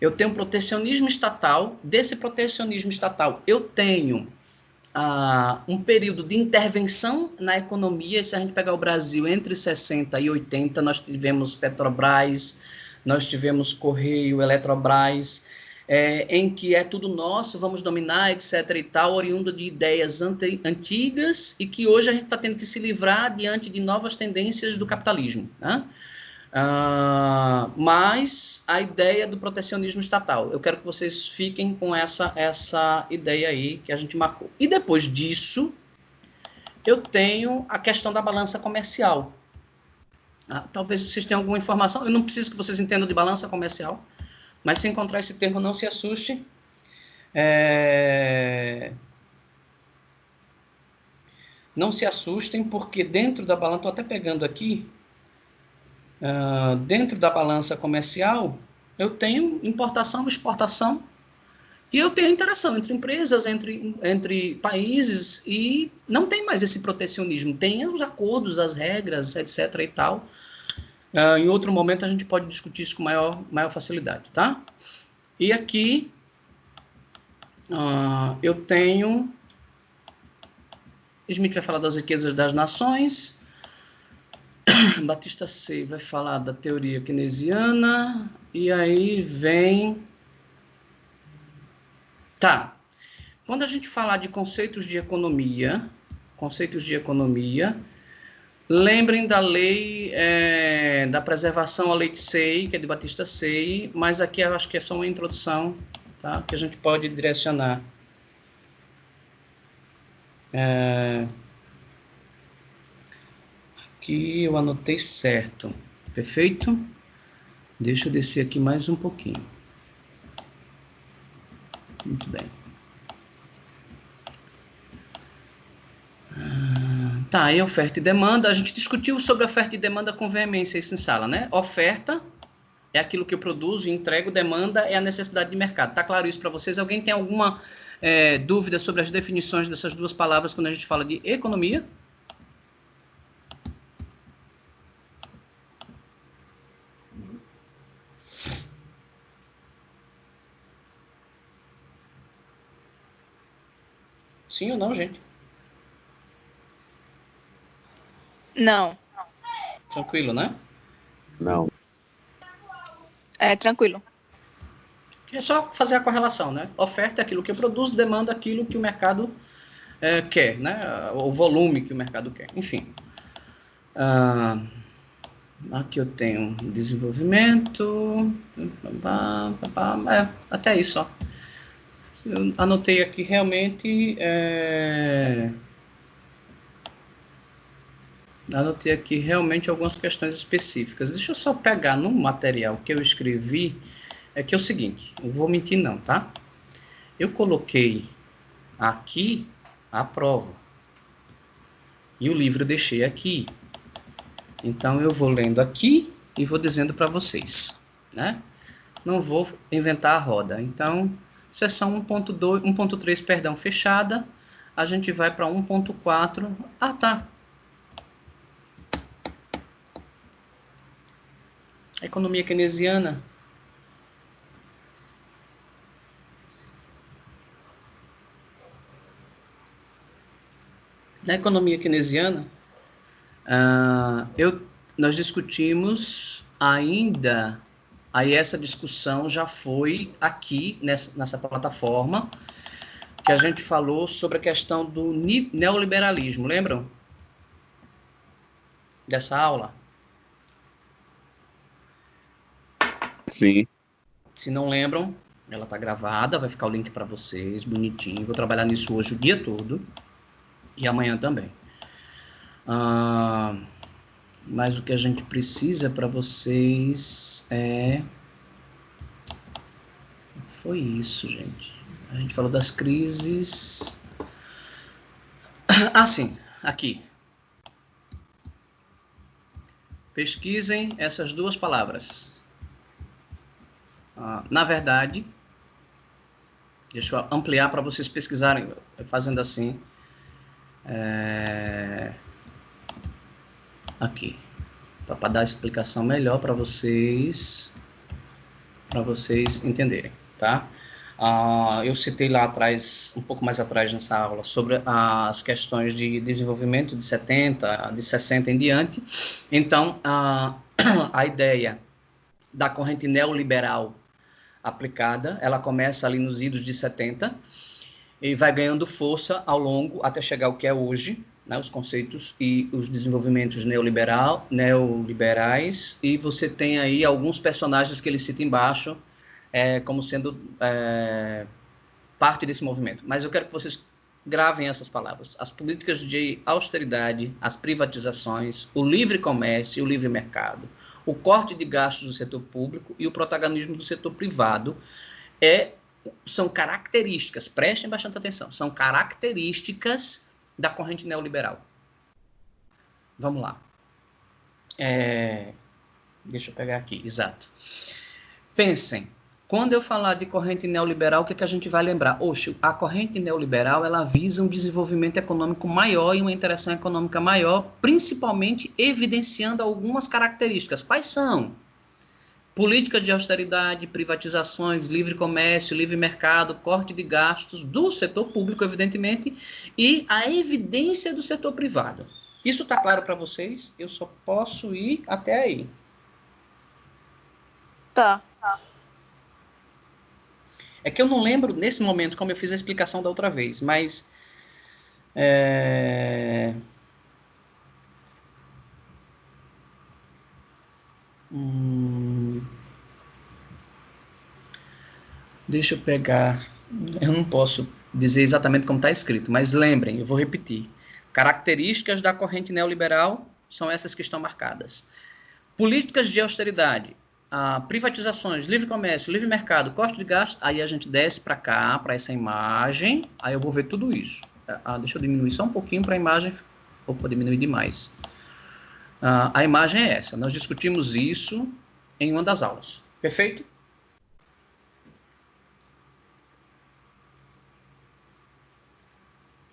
Eu tenho protecionismo estatal. Desse protecionismo estatal, eu tenho um período de intervenção na economia. Se a gente pegar o Brasil entre 60 e 80, nós tivemos Petrobras, nós tivemos Correio, Eletrobras, em que é tudo nosso, vamos dominar, etc. e tal, oriundo de ideias antigas e que hoje a gente está tendo que se livrar diante de novas tendências do capitalismo, né? Mas a ideia do protecionismo estatal, eu quero que vocês fiquem com essa ideia aí que a gente marcou. E depois disso, eu tenho a questão da balança comercial. Talvez vocês tenham alguma informação, eu não preciso que vocês entendam de balança comercial, mas se encontrar esse termo, não se assuste. Não se assustem, porque dentro da balança, estou até pegando aqui, dentro da balança comercial, eu tenho importação, exportação, e eu tenho interação entre empresas, entre países, e não tem mais esse protecionismo. Tem os acordos, as regras, etc. e tal. Em outro momento a gente pode discutir isso com maior facilidade, tá? E aqui eu tenho... Smith vai falar das riquezas das nações. Batista C vai falar da teoria keynesiana. E aí vem... Tá. Quando a gente falar de conceitos de economia, lembrem da lei da preservação, a lei de Say, que é de Batista Say, mas aqui eu acho que é só uma introdução, tá? Que a gente pode direcionar. Aqui eu anotei certo. Perfeito? Deixa eu descer aqui mais um pouquinho. Muito bem. Tá, e oferta e demanda. A gente discutiu sobre oferta e demanda com veemência isso em sala, né? Oferta é aquilo que eu produzo e entrego, demanda é a necessidade de mercado. Tá claro isso para vocês? Alguém tem alguma dúvida sobre as definições dessas duas palavras quando a gente fala de economia? Sim ou não, gente? Não. Tranquilo, né? Não. É tranquilo. É só fazer a correlação, né? Oferta é aquilo que eu produzo, demanda é aquilo que o mercado quer, né? O volume que o mercado quer. Enfim. Aqui eu tenho desenvolvimento. Até isso, ó. Eu anotei aqui realmente. Anotei aqui realmente algumas questões específicas. Deixa eu só pegar no material que eu escrevi. É que é o seguinte, eu vou mentir não, tá? Eu coloquei aqui a prova. E o livro eu deixei aqui. Então eu vou lendo aqui e vou dizendo para vocês, né? Não vou inventar a roda. Então, seção 1.2, 1.3, perdão, fechada. A gente vai para 1.4. Ah, tá. Economia keynesiana. Na economia keynesiana, nós discutimos ainda, aí essa discussão já foi aqui nessa plataforma, que a gente falou sobre a questão do neoliberalismo, lembram? Dessa aula? Sim. Se não lembram, ela está gravada, vai ficar o link para vocês, bonitinho. Vou trabalhar nisso hoje o dia todo e amanhã também. Mas o que a gente precisa para vocês foi isso, gente. A gente falou das crises. Ah, sim, aqui. Pesquisem essas duas palavras. Na verdade, deixa eu ampliar para vocês pesquisarem, fazendo assim. Aqui. Para dar a explicação melhor para vocês entenderem, tá? Eu citei lá atrás, um pouco mais atrás nessa aula, sobre as questões de desenvolvimento de 70, de 60 em diante. Então, a ideia da corrente neoliberal aplicada, ela começa ali nos idos de 70 e vai ganhando força ao longo, até chegar ao que é hoje, né, os conceitos e os desenvolvimentos neoliberais, e você tem aí alguns personagens que ele cita embaixo, como sendo parte desse movimento. Mas eu quero que vocês gravem essas palavras. As políticas de austeridade, as privatizações, o livre comércio e o livre mercado, o corte de gastos do setor público e o protagonismo do setor privado são características, prestem bastante atenção, são características da corrente neoliberal. Vamos lá. Deixa eu pegar aqui, exato. Pensem, quando eu falar de corrente neoliberal, o que a gente vai lembrar? Oxe, a corrente neoliberal, ela visa um desenvolvimento econômico maior e uma interação econômica maior, principalmente evidenciando algumas características. Quais são? Política de austeridade, privatizações, livre comércio, livre mercado, corte de gastos do setor público, evidentemente, e a evidência do setor privado. Isso está claro para vocês? Eu só posso ir até aí. Tá. É que eu não lembro, nesse momento, como eu fiz a explicação da outra vez, mas... Deixa eu pegar... Eu não posso dizer exatamente como está escrito, mas lembrem, eu vou repetir. Características da corrente neoliberal são essas que estão marcadas. Políticas de austeridade, privatizações, livre comércio, livre mercado, corte de gastos, aí a gente desce para cá, para essa imagem, aí eu vou ver tudo isso. Deixa eu diminuir só um pouquinho para a imagem, opa, diminuir demais. A imagem é essa, nós discutimos isso em uma das aulas, perfeito?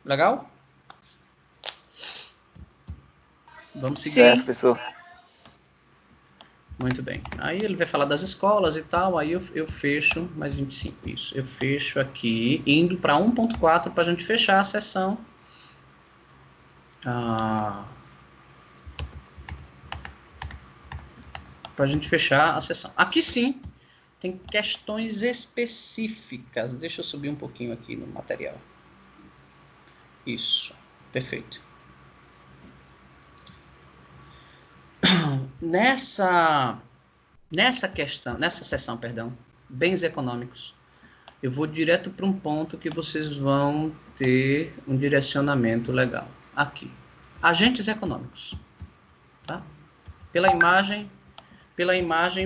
Legal? Vamos seguir. Certo, professor. Muito bem. Aí ele vai falar das escolas e tal, aí eu fecho, mais 25, isso. Eu fecho aqui, indo para 1.4 para a gente fechar a sessão. para a gente fechar a sessão. Aqui sim, tem questões específicas. Deixa eu subir um pouquinho aqui no material. Isso, perfeito. Nessa sessão, bens econômicos, eu vou direto para um ponto que vocês vão ter um direcionamento legal. Aqui, agentes econômicos, tá? Pela imagem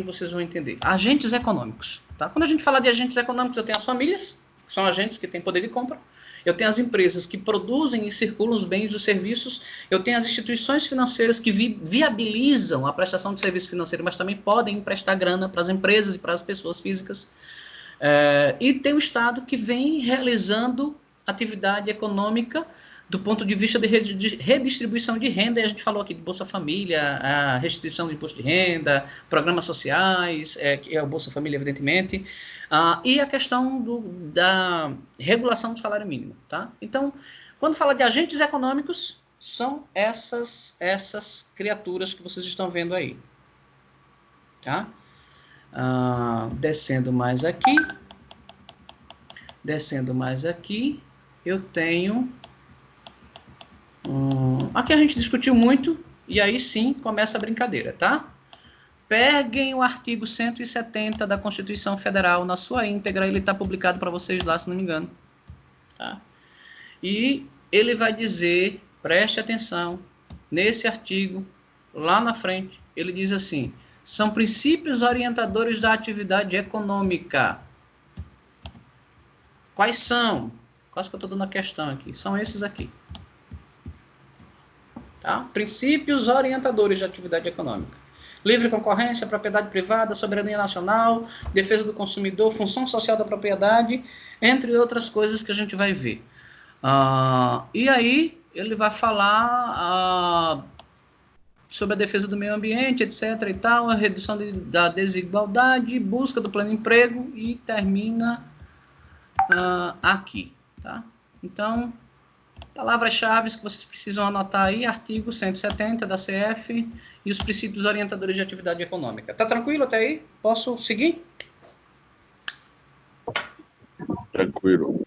vocês vão entender. Agentes econômicos, tá? Quando a gente fala de agentes econômicos, eu tenho as famílias, que são agentes que têm poder de compra. Eu tenho as empresas que produzem e circulam os bens e os serviços. Eu tenho as instituições financeiras que viabilizam a prestação de serviço financeiro, mas também podem emprestar grana para as empresas e para as pessoas físicas. E tem o Estado que vem realizando atividade econômica do ponto de vista de redistribuição de renda, e a gente falou aqui de Bolsa Família, a restituição de imposto de renda, programas sociais, que é o Bolsa Família, evidentemente, e a questão da regulação do salário mínimo. Tá? Então, quando fala de agentes econômicos, são essas criaturas que vocês estão vendo aí. Tá? Descendo mais aqui, eu tenho... aqui a gente discutiu muito, e aí sim começa a brincadeira, tá? Peguem o artigo 170 da Constituição Federal na sua íntegra, ele está publicado para vocês lá, se não me engano. Tá? E ele vai dizer, preste atenção, nesse artigo, lá na frente, ele diz assim, são princípios orientadores da atividade econômica. Quais são? Quase que eu estou dando a questão aqui. São esses aqui. Tá? Princípios orientadores de atividade econômica. Livre concorrência, propriedade privada, soberania nacional, defesa do consumidor, função social da propriedade, entre outras coisas que a gente vai ver. E aí, ele vai falar sobre a defesa do meio ambiente, etc. e tal, a redução da desigualdade, busca do pleno emprego e termina aqui. Tá? Então... palavras-chave que vocês precisam anotar aí, artigo 170 da CF e os princípios orientadores de atividade econômica. Tá tranquilo até aí? Posso seguir? Tranquilo.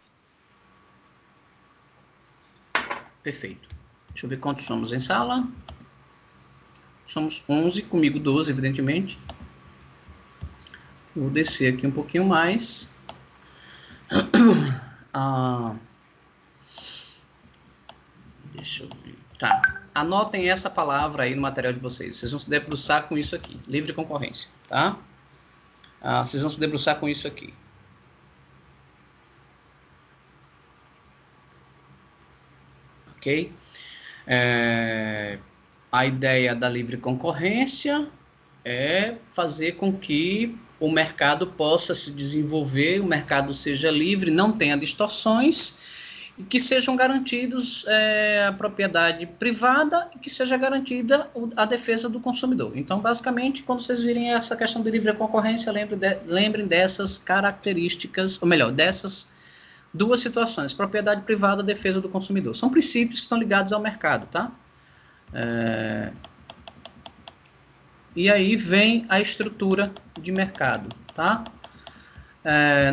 Perfeito. Deixa eu ver quantos somos em sala. Somos 11, comigo 12, evidentemente. Vou descer aqui um pouquinho mais. Deixa eu ver. Tá. Anotem essa palavra aí no material de vocês. Vocês vão se debruçar com isso aqui. Livre concorrência. Tá? Vocês vão se debruçar com isso aqui. Ok? A ideia da livre concorrência é fazer com que o mercado possa se desenvolver, o mercado seja livre, não tenha distorções, e que sejam garantidos a propriedade privada e que seja garantida a defesa do consumidor. Então, basicamente, quando vocês virem essa questão de livre concorrência, lembrem dessas características, ou melhor, dessas duas situações, propriedade privada e defesa do consumidor. São princípios que estão ligados ao mercado, tá? E aí vem a estrutura de mercado, tá?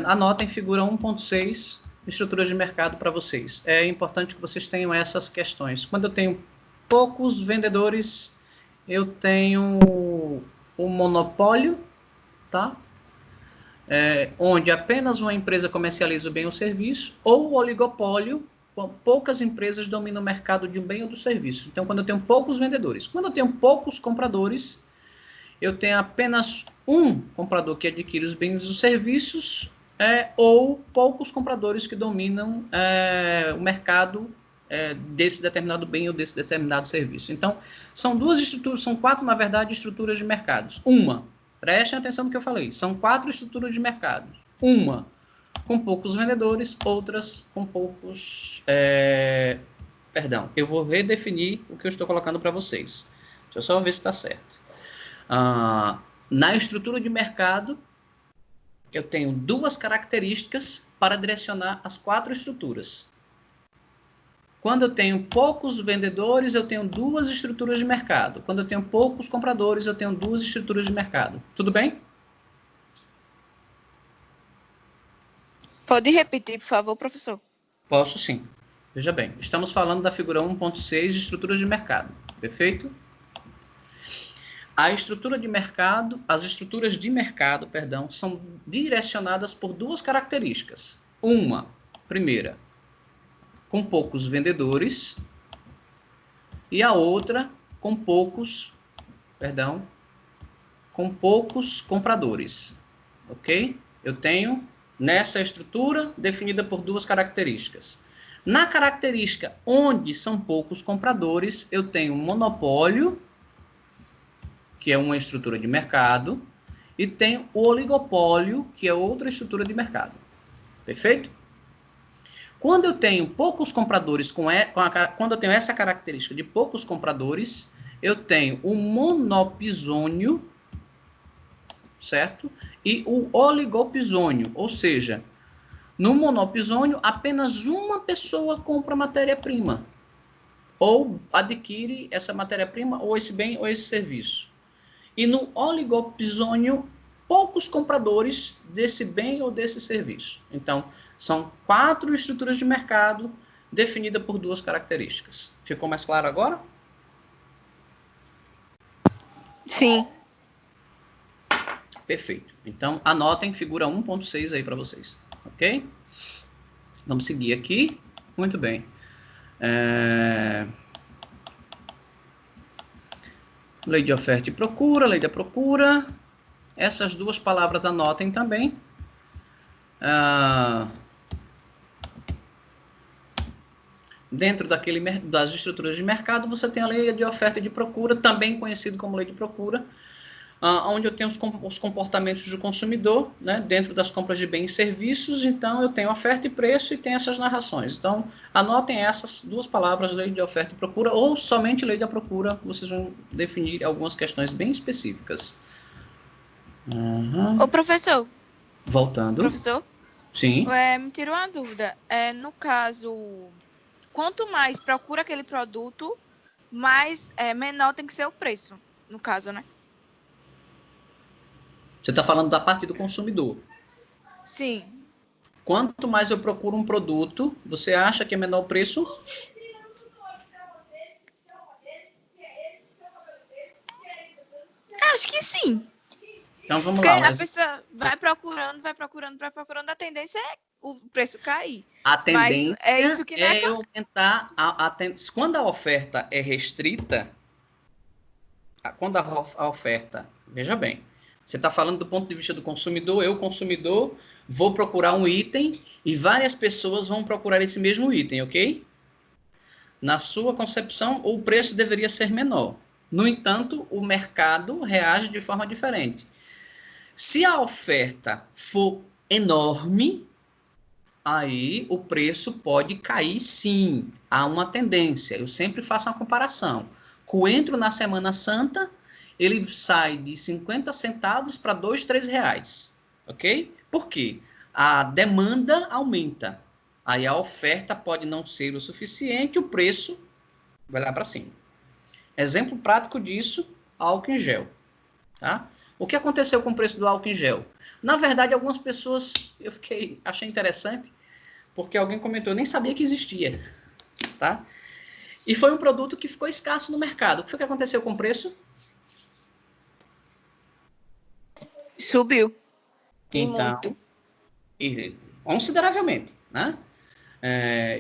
Anotem figura 1.6, estruturas de mercado para vocês. É importante que vocês tenham essas questões. Quando eu tenho poucos vendedores, eu tenho um monopólio, tá? Onde apenas uma empresa comercializa o bem ou serviço, ou o oligopólio, poucas empresas dominam o mercado de um bem ou do serviço. Então, quando eu tenho poucos vendedores. Quando eu tenho poucos compradores, eu tenho apenas um comprador que adquire os bens e os serviços, ou poucos compradores que dominam o mercado desse determinado bem ou desse determinado serviço. Então, são duas estruturas, são 4, na verdade, estruturas de mercados. Prestem atenção no que eu falei, são 4 estruturas de mercados. Uma com poucos vendedores, outras com poucos... eu vou redefinir o que eu estou colocando para vocês. Deixa eu só ver se está certo. Na estrutura de mercado, eu tenho 2 características para direcionar as 4 estruturas. Quando eu tenho poucos vendedores, eu tenho duas estruturas de mercado. Quando eu tenho poucos compradores, eu tenho duas estruturas de mercado. Tudo bem? Pode repetir, por favor, professor? Posso sim. Veja bem, estamos falando da figura 1.6 de estruturas de mercado. Perfeito? A estrutura de mercado, as estruturas de mercado, perdão, são direcionadas por duas características. Uma, primeira, com poucos vendedores, e a outra com poucos compradores. Ok? Eu tenho nessa estrutura definida por duas características. Na característica onde são poucos compradores, eu tenho monopólio, que é uma estrutura de mercado, e tenho o oligopólio, que é outra estrutura de mercado. Perfeito? Quando eu tenho poucos compradores, quando eu tenho essa característica de poucos compradores, eu tenho o monopisônio, certo? E o oligopisônio, ou seja, no monopisônio, apenas uma pessoa compra matéria-prima, ou adquire essa matéria-prima, ou esse bem, ou esse serviço. E no oligopisônio, poucos compradores desse bem ou desse serviço. Então, são 4 estruturas de mercado definidas por duas características. Ficou mais claro agora? Sim. Perfeito. Então, anotem figura 1.6 aí para vocês. Ok? Vamos seguir aqui. Muito bem. Lei de oferta e procura, lei da procura. Essas duas palavras anotem também. Dentro das estruturas de mercado, você tem a lei de oferta e de procura, também conhecido como lei de procura, onde eu tenho os comportamentos do consumidor, né, dentro das compras de bens e serviços. Então, eu tenho oferta e preço e tem essas narrações. Então, anotem essas duas palavras, lei de oferta e procura, ou somente lei da procura, vocês vão definir algumas questões bem específicas. Ô, professor. Voltando. Professor? Sim. Me tirou uma dúvida. No caso, quanto mais procura aquele produto, mais menor tem que ser o preço, no caso, né? Você está falando da parte do consumidor. Sim. Quanto mais eu procuro um produto, você acha que é menor o preço? Acho que sim. Então vamos Porque lá. a pessoa vai procurando, a tendência é o preço cair. A tendência mas é isso que não é aumentar. Quando a oferta é restrita, quando a oferta, veja bem, você está falando do ponto de vista do consumidor, eu, consumidor, vou procurar um item e várias pessoas vão procurar esse mesmo item, ok? Na sua concepção, o preço deveria ser menor. No entanto, o mercado reage de forma diferente. Se a oferta for enorme, aí o preço pode cair sim. Há uma tendência. Eu sempre faço uma comparação. Coentro na Semana Santa, ele sai de 50 centavos para 2, 3 reais. Ok? Por quê? A demanda aumenta. Aí a oferta pode não ser o suficiente, o preço vai lá para cima. Exemplo prático disso, álcool em gel. Tá? O que aconteceu com o preço do álcool em gel? Na verdade, algumas pessoas, achei interessante, porque alguém comentou, eu nem sabia que existia. Tá? E foi um produto que ficou escasso no mercado. O que foi que aconteceu com o preço? Subiu. Então, consideravelmente, né?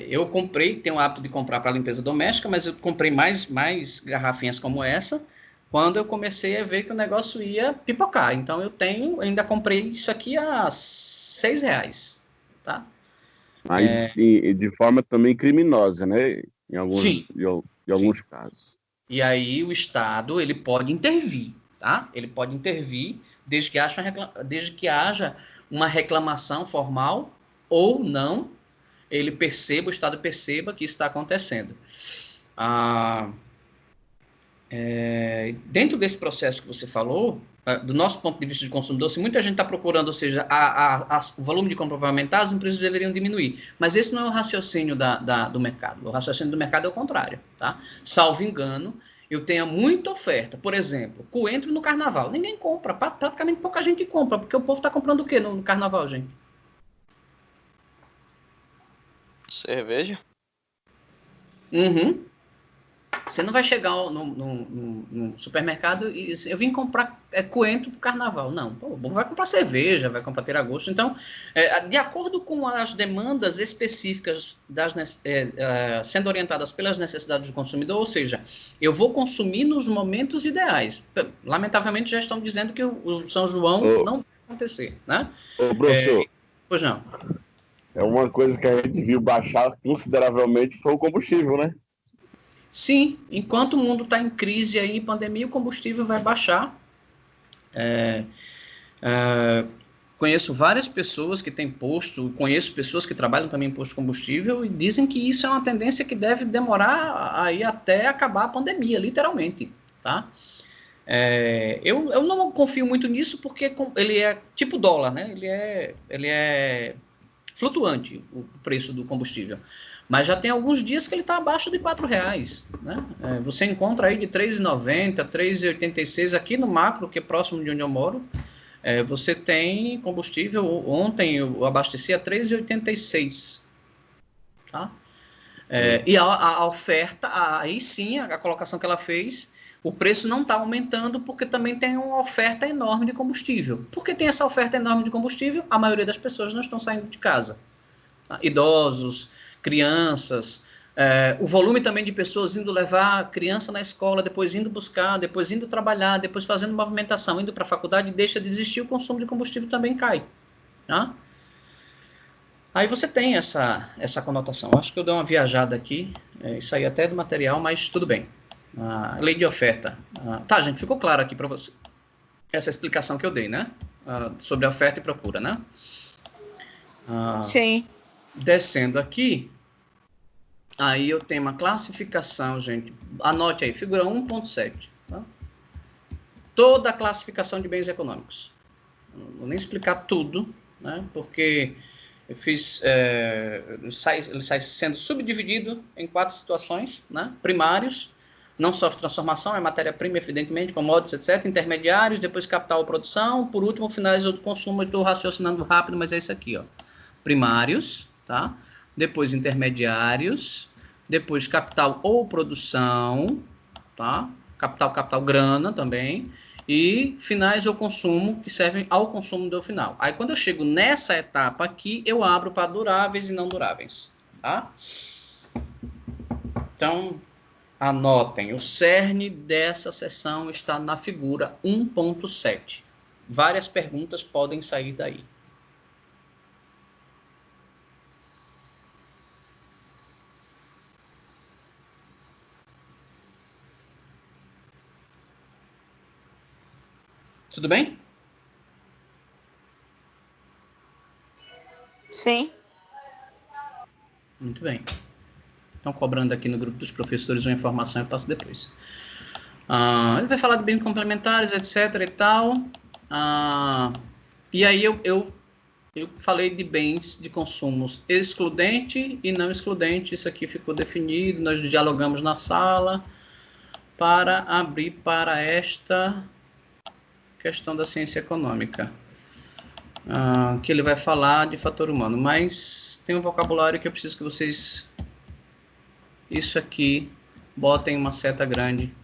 Eu comprei, tenho o hábito de comprar para limpeza doméstica, mas eu comprei mais garrafinhas como essa, quando eu comecei a ver que o negócio ia pipocar. Então, ainda comprei isso aqui a R$6, tá? Mas de forma também criminosa, né? Em Sim. alguns casos. E aí o Estado, ele pode intervir, tá? Ele pode intervir desde que haja uma reclamação formal ou não, o Estado perceba que isso está acontecendo. dentro desse processo que você falou, do nosso ponto de vista de consumidor, se muita gente está procurando, ou seja, o volume de compra vai aumentar, as empresas deveriam diminuir. Mas esse não é o raciocínio do mercado. O raciocínio do mercado é o contrário. Tá? Salvo engano, eu tenho muita oferta. Por exemplo, coentro no carnaval. Ninguém compra, praticamente pouca gente compra, porque o povo está comprando o quê no carnaval, gente? Cerveja? Uhum. Você não vai chegar no supermercado e eu vim comprar coentro pro carnaval. Não, vai comprar cerveja, vai comprar tira-gosto. Então, de acordo com as demandas específicas sendo orientadas pelas necessidades do consumidor, ou seja, eu vou consumir nos momentos ideais. Lamentavelmente, já estão dizendo que o São João não vai acontecer, né? Ô, professor, Pois não. uma coisa que a gente viu baixar consideravelmente foi o combustível, né? Sim, enquanto o mundo está em crise aí, em pandemia, o combustível vai baixar. Conheço várias pessoas que têm posto, conheço pessoas que trabalham também em posto de combustível e dizem que isso é uma tendência que deve demorar aí até acabar a pandemia, literalmente, tá? Eu não confio muito nisso porque ele é tipo dólar, né? Ele é flutuante, o preço do combustível. Mas já tem alguns dias que ele está abaixo de R$4, né? Você encontra aí de R$3,90, R$3,86 aqui no Macro, que é próximo de onde eu moro. Você tem combustível, ontem eu abasteci a R$3,86, tá? E a oferta, aí sim, a colocação que ela fez, o preço não está aumentando porque também tem uma oferta enorme de combustível. Por que tem essa oferta enorme de combustível? A maioria das pessoas não estão saindo de casa. Tá? Idosos, crianças, o volume também de pessoas indo levar a criança na escola, depois indo buscar, depois indo trabalhar, depois fazendo movimentação, indo para a faculdade, deixa de existir, o consumo de combustível também cai. Tá? Aí você tem essa conotação. Acho que eu dei uma viajada aqui, isso aí até é do material, mas tudo bem. Lei de oferta. Tá, gente, ficou claro aqui para você. Essa explicação que eu dei, né? Sobre a oferta e procura, né? Sim. Descendo aqui, aí eu tenho uma classificação, gente. Anote aí, figura 1.7. Tá? Toda a classificação de bens econômicos. Não vou nem explicar tudo, né? Porque eu fiz, ele sai sendo subdividido em 4 situações, né? Primários, não sofre transformação, é matéria-prima, evidentemente, commodities, etc. Intermediários, depois capital ou produção, por último, finais do consumo. Eu estou raciocinando rápido, mas é isso aqui, ó. Primários, tá? Depois intermediários, depois capital ou produção, tá? Capital, grana também, e finais ou consumo, que servem ao consumo do final. Aí, quando eu chego nessa etapa aqui, eu abro para duráveis e não duráveis, tá? Então, anotem, o cerne dessa sessão está na figura 1.7. Várias perguntas podem sair daí. Tudo bem? Sim. Muito bem. Estão cobrando aqui no grupo dos professores uma informação, eu passo depois. Ele vai falar de bens complementares, etc. e tal. E aí eu falei de bens de consumos excludente e não excludente. Isso aqui ficou definido, nós dialogamos na sala para abrir para esta questão da ciência econômica. Que ele vai falar de fator humano, mas tem um vocabulário que eu preciso que vocês, isso aqui, botem uma seta grande.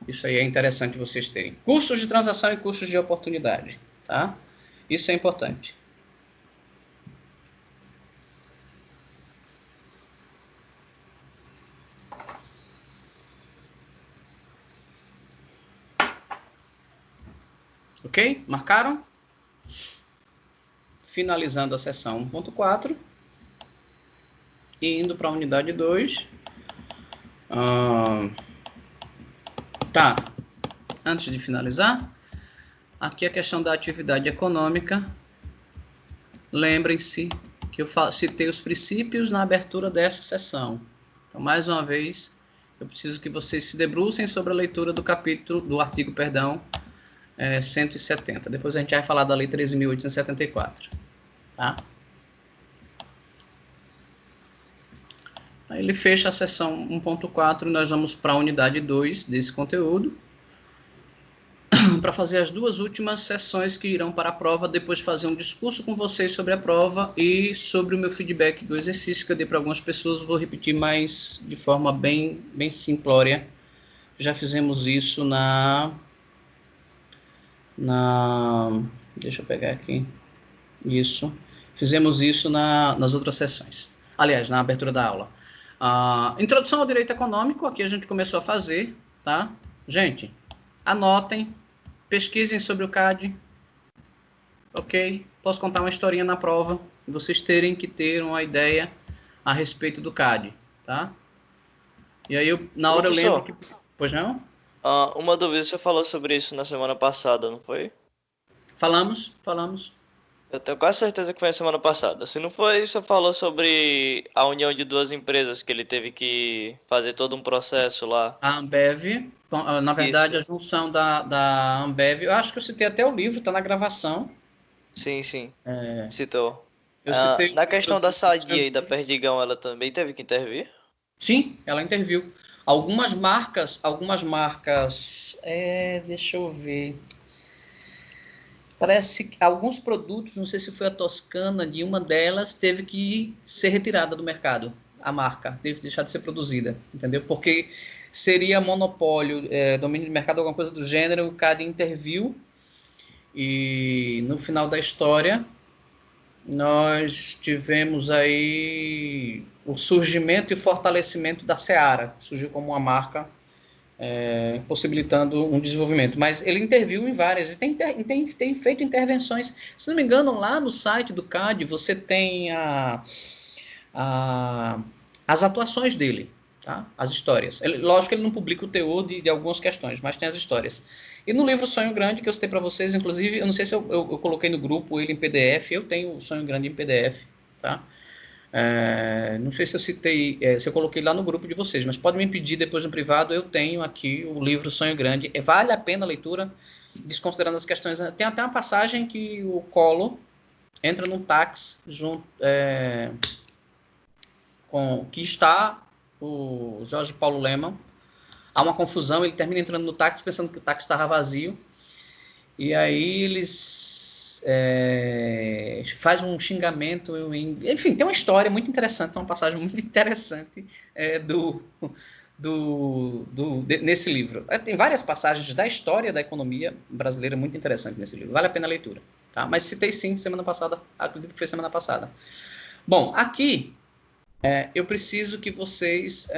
Isso aí é interessante vocês terem. Custos de transação e custos de oportunidade, tá? Isso é importante. Ok? Marcaram? Finalizando a sessão 1.4 e indo para a unidade 2. Tá. Antes de finalizar, aqui a questão da atividade econômica. Lembrem-se que eu citei os princípios na abertura dessa sessão. Então, mais uma vez, eu preciso que vocês se debrucem sobre a leitura do artigo, 170. Depois a gente vai falar da Lei 13.874, tá? Aí ele fecha a seção 1.4 e nós vamos para a unidade 2 desse conteúdo, para fazer as duas últimas sessões que irão para a prova, depois fazer um discurso com vocês sobre a prova e sobre o meu feedback do exercício que eu dei para algumas pessoas. Vou repetir mais de forma bem simplória. Já fizemos isso deixa eu pegar aqui. Isso. Fizemos isso nas outras sessões. Aliás, na abertura da aula. Introdução ao direito econômico, aqui a gente começou a fazer, tá? Gente, anotem, pesquisem sobre o CAD, ok? Posso contar uma historinha na prova, vocês terem que ter uma ideia a respeito do CAD, tá? E aí, na hora eu lembro que... Pois não? Uma dúvida, você falou sobre isso na semana passada, não foi? Falamos. Eu tenho quase certeza que foi na semana passada. Se não foi, você falou sobre a união de duas empresas, que ele teve que fazer todo um processo lá. A Ambev, na verdade, Isso. a junção da Ambev, eu acho que eu citei até o livro, está na gravação. Sim. Citou. Eu citei Na questão da Sadia e da Perdigão, ela também teve que intervir? Sim, ela interviu. Algumas marcas, deixa eu ver. Parece que alguns produtos, não sei se foi a Toscana, de uma delas teve que ser retirada do mercado, a marca, teve que deixar de ser produzida, entendeu? Porque seria monopólio, domínio de mercado, alguma coisa do gênero, o CAD interviu e no final da história nós tivemos aí o surgimento e o fortalecimento da Seara, surgiu como uma marca possibilitando um desenvolvimento, mas ele interviu em várias, e tem feito intervenções, se não me engano, lá no site do CAD, você tem as atuações dele, tá? As histórias. Lógico que ele não publica o teor de algumas questões, mas tem as histórias. E no livro Sonho Grande, que eu citei para vocês, inclusive, eu não sei se eu coloquei no grupo ele em PDF, eu tenho o Sonho Grande em PDF, tá? Não sei se eu citei, se eu coloquei lá no grupo de vocês, mas pode me pedir depois no privado, eu tenho aqui o livro Sonho Grande, vale a pena a leitura, desconsiderando as questões, tem até uma passagem que o Collor entra num táxi junto, que está o Jorge Paulo Lemann, há uma confusão, ele termina entrando no táxi pensando que o táxi estava vazio, e aí eles faz um xingamento, enfim, tem uma história muito interessante, uma passagem muito interessante nesse livro. Tem várias passagens da história da economia brasileira muito interessante nesse livro, vale a pena a leitura, tá? Mas citei sim semana passada, acredito que foi semana passada. Bom, aqui eu preciso que vocês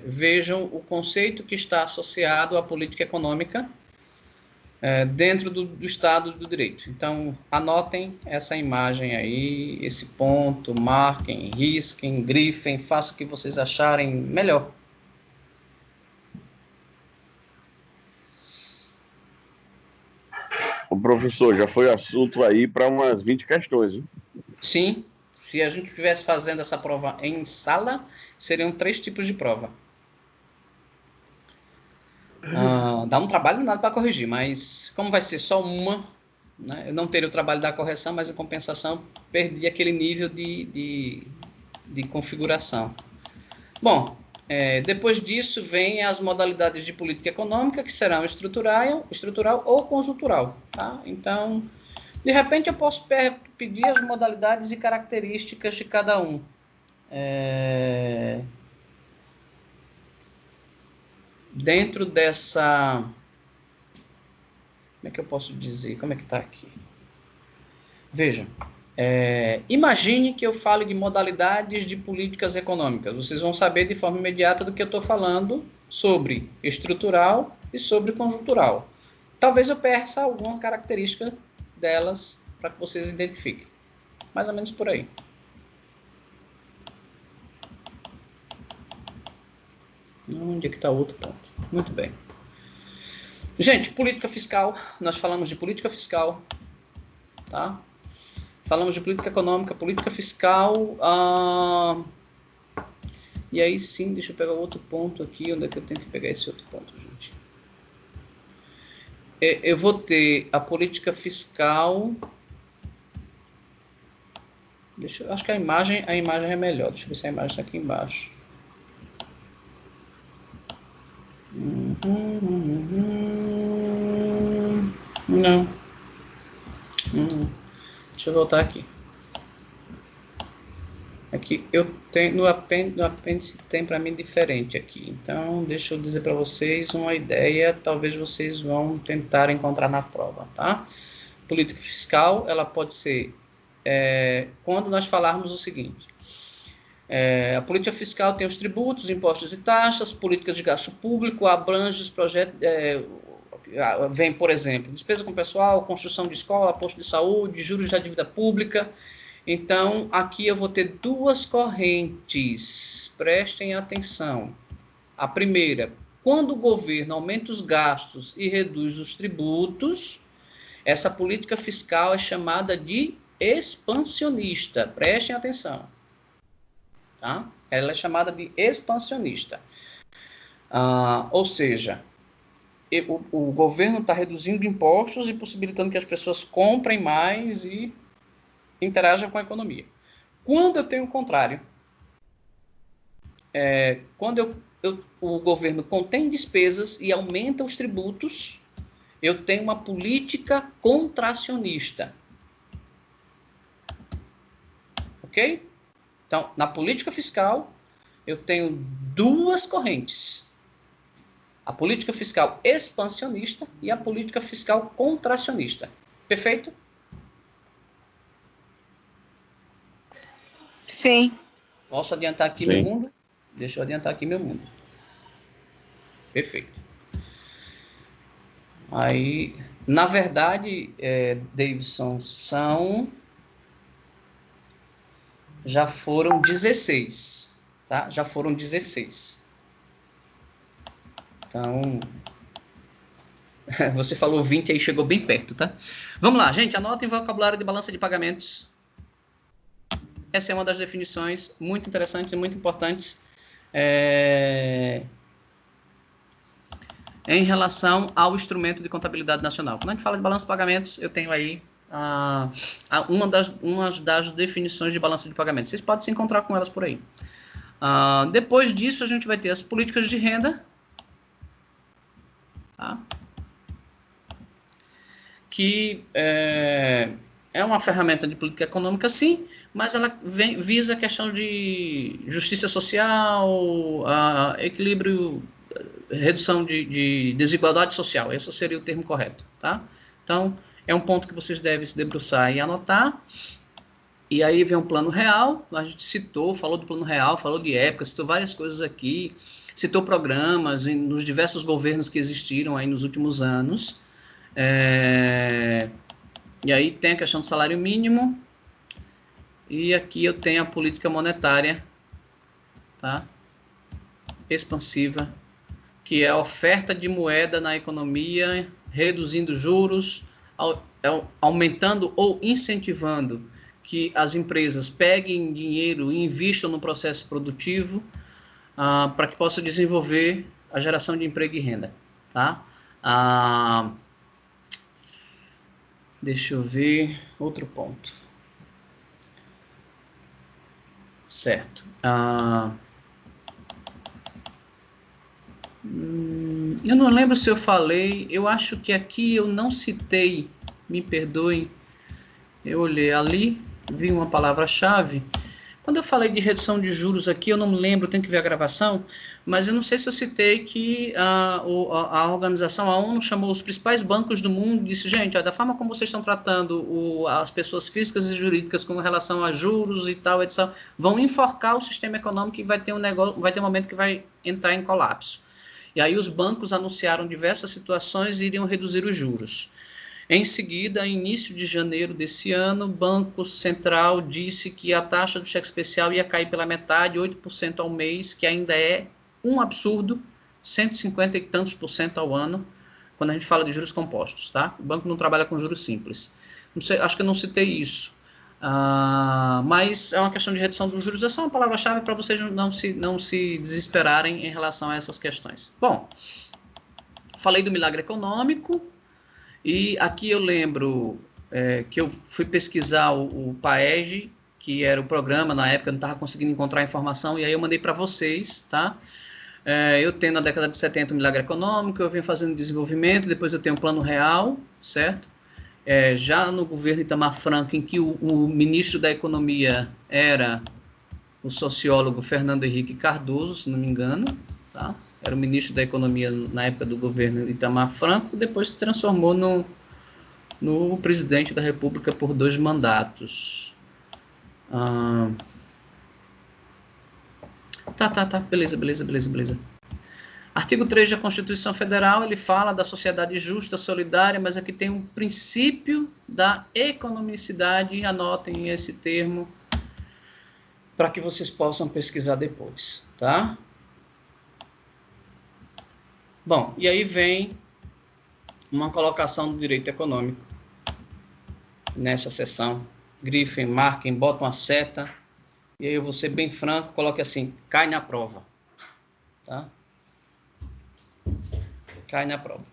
vejam o conceito que está associado à política econômica dentro do Estado do Direito. Então, anotem essa imagem aí, esse ponto, marquem, risquem, grifem, façam o que vocês acharem melhor. O professor, já foi assunto aí para umas 20 questões, hein? Sim, se a gente estivesse fazendo essa prova em sala, seriam 3 tipos de prova. Dá um trabalho nada para corrigir, mas como vai ser só uma, né, eu não teria o trabalho da correção, mas em compensação perdi aquele nível de configuração. Bom, depois disso vem as modalidades de política econômica, que serão estrutural ou conjuntural, tá? Então, de repente eu posso pedir as modalidades e características de cada um. Dentro dessa... Como é que eu posso dizer? Como é que está aqui? Vejam. Imagine que eu fale de modalidades de políticas econômicas. Vocês vão saber de forma imediata do que eu estou falando sobre estrutural e sobre conjuntural. Talvez eu peça alguma característica delas para que vocês identifiquem. Mais ou menos por aí. Onde é que está o outro ponto? Muito bem. Gente, política fiscal. Nós falamos de política fiscal. Tá? Falamos de política econômica, política fiscal. E aí sim, deixa eu pegar outro ponto aqui. Onde é que eu tenho que pegar esse outro ponto, gente? Eu vou ter a política fiscal. Acho que a imagem é melhor. Deixa eu ver se a imagem está aqui embaixo. Não. Deixa eu voltar aqui. Aqui eu tenho no apêndice tem para mim diferente aqui. Então, deixa eu dizer para vocês uma ideia, talvez vocês vão tentar encontrar na prova, tá? Política fiscal, ela pode ser quando nós falarmos o seguinte: a política fiscal tem os tributos, impostos e taxas, políticas de gasto público, abrange os projetos, vem, por exemplo, despesa com pessoal, construção de escola, posto de saúde, juros da dívida pública. Então, aqui eu vou ter duas correntes, prestem atenção. A primeira, quando o governo aumenta os gastos e reduz os tributos, essa política fiscal é chamada de expansionista, prestem atenção. Tá? Ela é chamada de expansionista. Ou seja, o governo está reduzindo impostos e possibilitando que as pessoas comprem mais e interajam com a economia. Quando eu tenho o contrário, quando o governo contém despesas e aumenta os tributos, eu tenho uma política contracionista. Ok? Então, na política fiscal, eu tenho duas correntes. A política fiscal expansionista e a política fiscal contracionista. Perfeito? Sim. Posso adiantar aqui meu mundo? Deixa eu adiantar aqui meu mundo. Perfeito. Aí, na verdade, Davidson, já foram 16, tá? Já foram 16. Então, você falou 20 aí, chegou bem perto, tá? Vamos lá, gente, anotem vocabulário de balança de pagamentos. Essa é uma das definições muito interessantes e muito importantes em relação ao instrumento de contabilidade nacional. Quando a gente fala de balança de pagamentos, eu tenho aí uma das definições de balança de pagamentos. Vocês podem se encontrar com elas por aí. Depois disso, a gente vai ter as políticas de renda, tá? Que é uma ferramenta de política econômica, sim, mas ela visa a questão de justiça social, equilíbrio, redução de desigualdade social. Esse seria o termo correto, tá? Então, é um ponto que vocês devem se debruçar e anotar. E aí vem um plano real, a gente falou do plano real, falou de época, citou várias coisas aqui, citou programas nos diversos governos que existiram aí nos últimos anos. E aí tem a questão do salário mínimo, e aqui eu tenho a política monetária, tá? Expansiva, que é a oferta de moeda na economia, reduzindo juros, aumentando ou incentivando que as empresas peguem dinheiro e investam no processo produtivo para que possa desenvolver a geração de emprego e renda, tá? Deixa eu ver outro ponto. Certo. Eu não lembro se eu falei, eu acho que aqui eu não citei, me perdoem, eu olhei ali, vi uma palavra-chave. Quando eu falei de redução de juros aqui, eu não me lembro, tenho que ver a gravação, mas eu não sei se eu citei que a organização, a ONU, chamou os principais bancos do mundo e disse, gente, da forma como vocês estão tratando as pessoas físicas e jurídicas com relação a juros e tal, etc., vão enforcar o sistema econômico e vai ter um momento que vai entrar em colapso. E aí os bancos anunciaram diversas situações e iriam reduzir os juros. Em seguida, início de janeiro desse ano, o Banco Central disse que a taxa do cheque especial ia cair pela metade, 8% ao mês, que ainda é um absurdo, 150 e tantos por cento ao ano, quando a gente fala de juros compostos, tá? O banco não trabalha com juros simples. Não sei, acho que eu não citei isso. Mas é uma questão de redução dos juros, é só uma palavra-chave para vocês não se desesperarem em relação a essas questões. Bom, falei do milagre econômico, e aqui eu lembro que eu fui pesquisar o PAEG, que era o programa, na época eu não estava conseguindo encontrar informação, e aí eu mandei para vocês, tá? Eu tenho na década de 70 o milagre econômico, eu venho fazendo desenvolvimento, depois eu tenho o plano real, certo? Já no governo Itamar Franco, em que o ministro da Economia era o sociólogo Fernando Henrique Cardoso, se não me engano, tá? Era o ministro da Economia na época do governo Itamar Franco, depois se transformou no presidente da República por 2 mandatos. Beleza. Artigo 3 da Constituição Federal, ele fala da sociedade justa, solidária, mas aqui tem um princípio da economicidade, anotem esse termo, para que vocês possam pesquisar depois, tá? Bom, e aí vem uma colocação do direito econômico nessa seção. Grifem, marquem, botam a seta, e aí eu vou ser bem franco, coloque assim, cai na prova, tá? Cai na prova.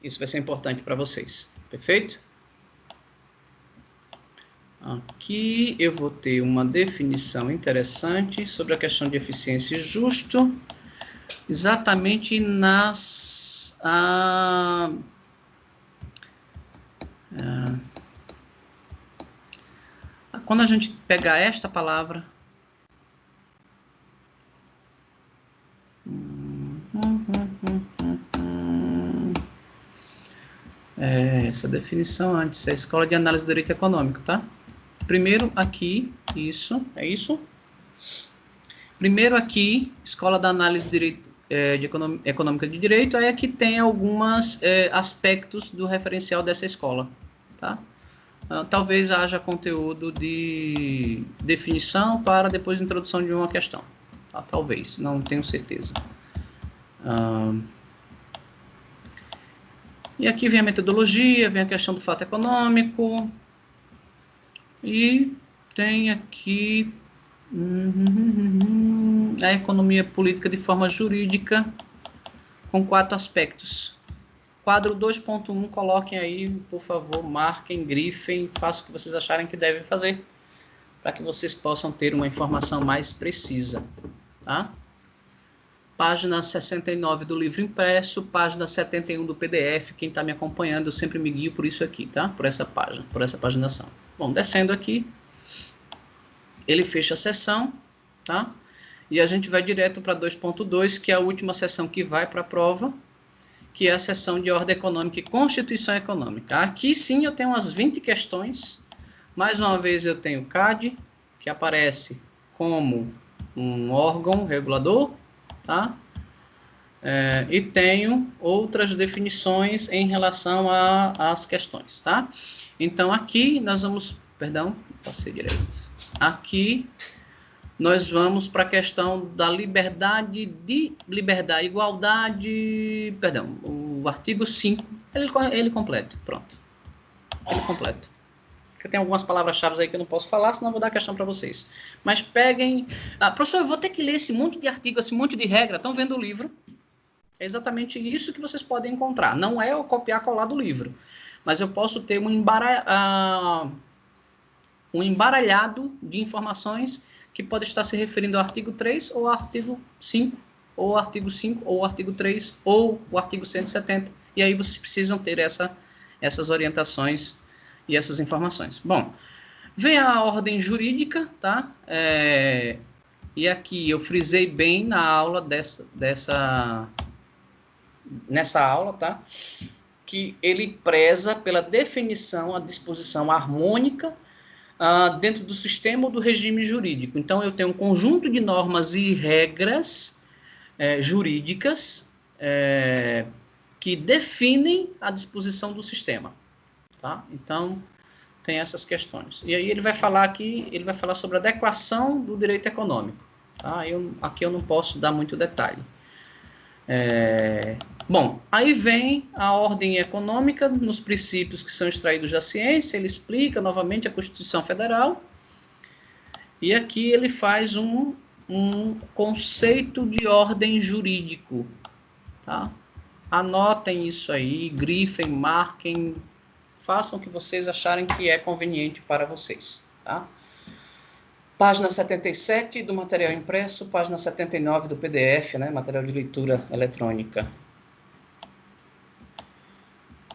Isso vai ser importante para vocês, perfeito? Aqui eu vou ter uma definição interessante sobre a questão de eficiência e justo, exatamente quando a gente pegar esta palavra, essa definição antes, é a Escola de Análise do Direito Econômico, tá? Primeiro aqui, isso, é isso? Primeiro aqui, Escola da Análise Econômica de Direito, aí aqui tem alguns aspectos do referencial dessa escola, tá? Talvez haja conteúdo de definição para depois introdução de uma questão, tá? Talvez, não tenho certeza. E aqui vem a metodologia, vem a questão do fato econômico, e tem aqui a economia política de forma jurídica, com 4 aspectos. Quadro 2.1, coloquem aí, por favor, marquem, grifem, façam o que vocês acharem que devem fazer, para que vocês possam ter uma informação mais precisa, tá? Página 69 do livro impresso, página 71 do PDF. Quem está me acompanhando, eu sempre me guio por isso aqui, tá? Por essa página, por essa paginação. Bom, descendo aqui, ele fecha a sessão, tá? E a gente vai direto para 2.2, que é a última sessão que vai para a prova, que é a sessão de ordem econômica e constituição econômica. Aqui sim eu tenho umas 20 questões. Mais uma vez eu tenho o CAD, que aparece como um órgão regulador, tá? E tenho outras definições em relação às questões, tá? Então aqui nós vamos, passei direito. Aqui nós vamos para a questão da liberdade e igualdade, o artigo 5, ele completo, pronto. Ele completo. Porque tem algumas palavras-chave aí que eu não posso falar, senão eu vou dar a questão para vocês. Mas peguem... professor, eu vou ter que ler esse monte de artigo, esse monte de regra. Estão vendo o livro? É exatamente isso que vocês podem encontrar. Não é eu copiar colar do livro. Mas eu posso ter um embaralhado de informações que pode estar se referindo ao artigo 3 ou ao artigo 5, ou ao artigo 5, ou ao artigo 3, ou o artigo 170. E aí vocês precisam ter essas orientações e essas informações. Bom, vem a ordem jurídica, tá? E aqui eu frisei bem na aula nessa aula, tá? Que ele preza pela definição, a disposição harmônica dentro do sistema ou do regime jurídico. Então, eu tenho um conjunto de normas e regras jurídicas que definem a disposição do sistema. Tá? Então, tem essas questões. E aí ele vai falar aqui, sobre a adequação do direito econômico. Tá? Aqui eu não posso dar muito detalhe. Bom, aí vem a ordem econômica nos princípios que são extraídos da ciência, ele explica novamente a Constituição Federal, e aqui ele faz um conceito de ordem jurídico, tá? Anotem isso aí, grifem, marquem, façam o que vocês acharem que é conveniente para vocês, tá? Página 77 do material impresso, página 79 do PDF, né, material de leitura eletrônica.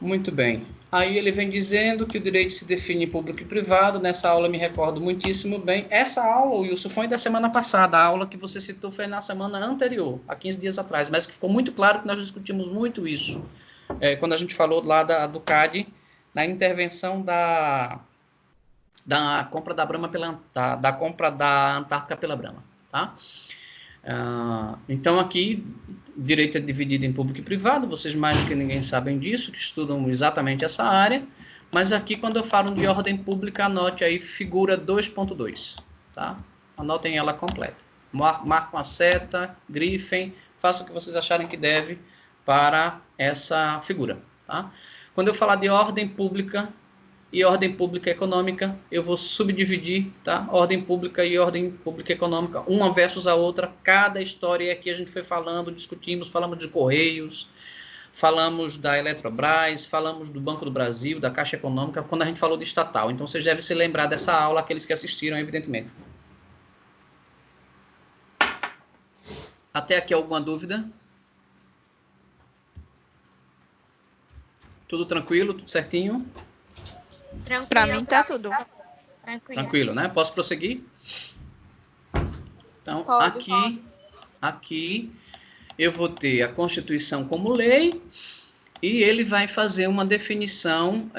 Muito bem. Aí ele vem dizendo que o direito se define em público e privado. Nessa aula eu me recordo muitíssimo bem. Essa aula, Wilson, foi da semana passada. A aula que você citou foi na semana anterior, há 15 dias atrás. Mas que ficou muito claro que nós discutimos muito isso. Quando a gente falou lá do CAD, na intervenção da compra da Brahma da compra da Antártica pela Brahma, tá? Então aqui direito é dividido em público e privado, vocês mais do que ninguém sabem disso, que estudam exatamente essa área, mas aqui quando eu falo de ordem pública, anote aí figura 2.2, tá? Anotem ela completa, marcam a seta, grifem, façam o que vocês acharem que deve para essa figura, tá? Quando eu falar de ordem pública e ordem pública econômica, eu vou subdividir, tá? Ordem pública e ordem pública econômica, uma versus a outra, cada história aqui a gente foi falando, discutimos, falamos de Correios, falamos da Eletrobras, falamos do Banco do Brasil, da Caixa Econômica, quando a gente falou de estatal. Então, vocês devem se lembrar dessa aula, aqueles que assistiram, evidentemente. Até aqui alguma dúvida? Tudo tranquilo, tudo certinho? Tranquilo. Pra mim tá tudo. Tranquilo, né? Posso prosseguir? Então, Pode. aqui eu vou ter a Constituição como lei e ele vai fazer uma definição,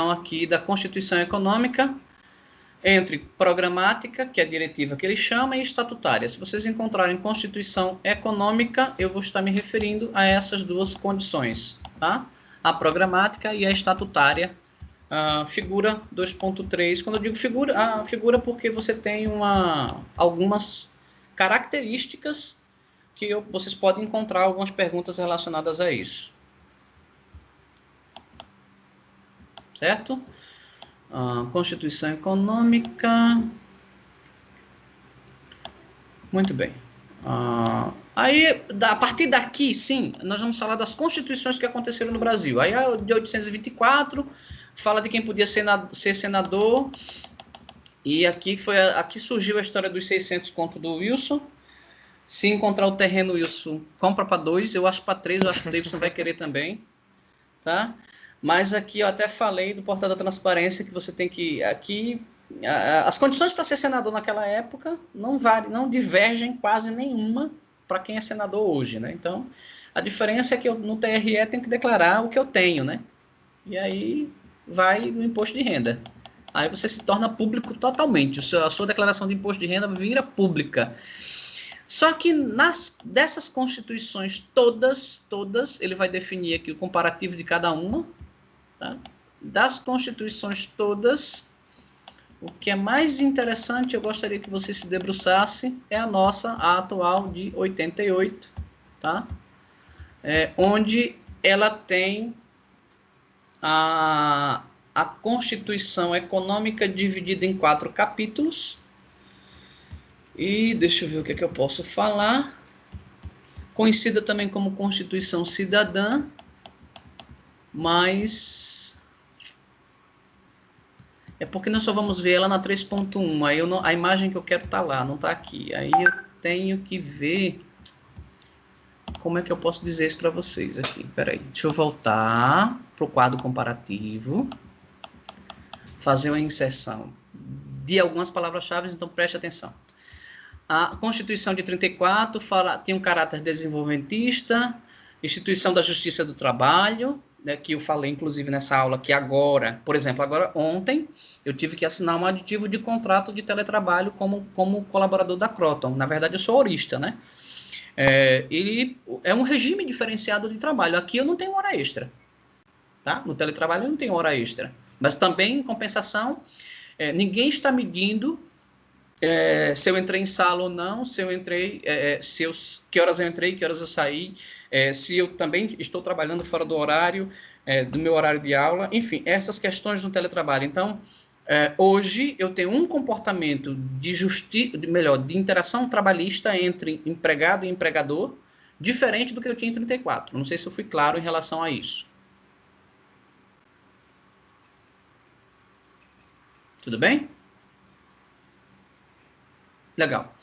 aqui da Constituição Econômica entre programática, que é a diretiva que ele chama, e estatutária. Se vocês encontrarem Constituição Econômica, eu vou estar me referindo a essas duas condições, tá? A programática e a estatutária, figura 2.3. Quando eu digo figura porque você tem algumas características que vocês podem encontrar algumas perguntas relacionadas a isso. Certo? Constituição Econômica. Muito bem. Aí, a partir daqui, sim, nós vamos falar das constituições que aconteceram no Brasil. Aí, a de 824 fala de quem podia ser senador. E aqui surgiu a história dos 600 contos do Wilson. Se encontrar o terreno, Wilson, compra para 2. Eu acho para 3, eu acho que o Davidson vai querer também. Tá? Mas aqui eu até falei do portal da transparência que você tem que... Aqui, as condições para ser senador naquela época não divergem quase nenhuma para quem é senador hoje, né? Então, a diferença é que eu, no TRE, tenho que declarar o que eu tenho, né? E aí vai no imposto de renda. Aí você se torna público totalmente. A sua declaração de imposto de renda vira pública. Só que dessas constituições todas, ele vai definir aqui o comparativo de cada uma, tá? Das constituições todas, o que é mais interessante, eu gostaria que você se debruçasse, é a atual de 88, tá? Onde ela tem a Constituição Econômica dividida em 4 capítulos. E deixa eu ver o que é que eu posso falar. Conhecida também como Constituição Cidadã, mas é porque nós só vamos ver ela na 3.1. Aí a imagem que eu quero tá lá, não tá aqui. Aí eu tenho que ver como é que eu posso dizer isso para vocês aqui. Peraí, deixa eu voltar pro quadro comparativo, fazer uma inserção de algumas palavras-chave, então preste atenção. A Constituição de 34 tem um caráter desenvolvimentista, instituição da Justiça do Trabalho, né, que eu falei, inclusive, nessa aula, que agora, por exemplo, ontem, eu tive que assinar um aditivo de contrato de teletrabalho como colaborador da Croton. Na verdade, eu sou horista, né? Ele é um regime diferenciado de trabalho. Aqui eu não tenho hora extra, tá? No teletrabalho eu não tenho hora extra. Mas também, em compensação, ninguém está medindo se eu entrei em sala ou não, se eu entrei, que horas eu entrei, que horas eu saí, se eu também estou trabalhando fora do horário, do meu horário de aula, enfim, essas questões no teletrabalho. Então, hoje eu tenho um comportamento de interação trabalhista entre empregado e empregador, diferente do que eu tinha em 34. Não sei se eu fui claro em relação a isso. Tudo bem? Legal.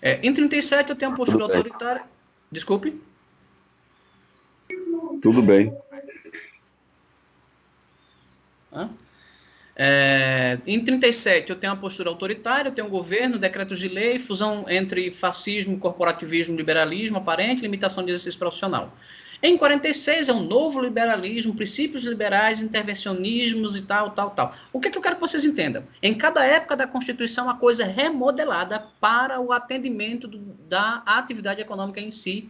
Em 37 eu tenho uma postura autoritária. Desculpe. Tudo bem. Em 37 eu tenho uma postura autoritária, eu tenho um governo, decretos de lei, fusão entre fascismo, corporativismo, liberalismo aparente, limitação de exercício profissional. Em 46 é um novo liberalismo, princípios liberais, intervencionismos e tal. O que eu quero que vocês entendam? Em cada época da Constituição, a coisa é remodelada para o atendimento da atividade econômica em si.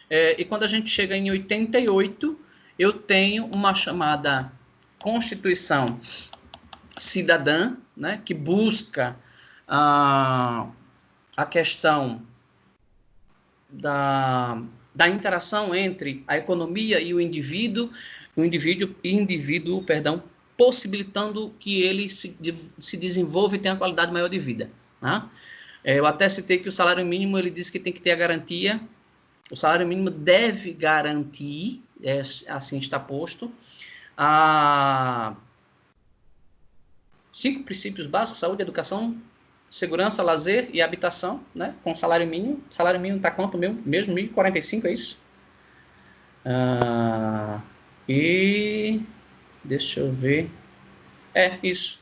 E quando a gente chega em 88, eu tenho uma chamada Constituição cidadã, né, que busca a questão da interação entre a economia e o indivíduo, possibilitando que ele se desenvolva e tenha uma qualidade maior de vida. Né? Eu até citei que o salário mínimo, ele diz que tem que ter a garantia, o salário mínimo deve garantir, assim está posto, 5 princípios básicos: saúde, educação, segurança, lazer e habitação, né? Com salário mínimo. Salário mínimo está quanto mesmo? 1.045, é isso? E deixa eu ver. Isso.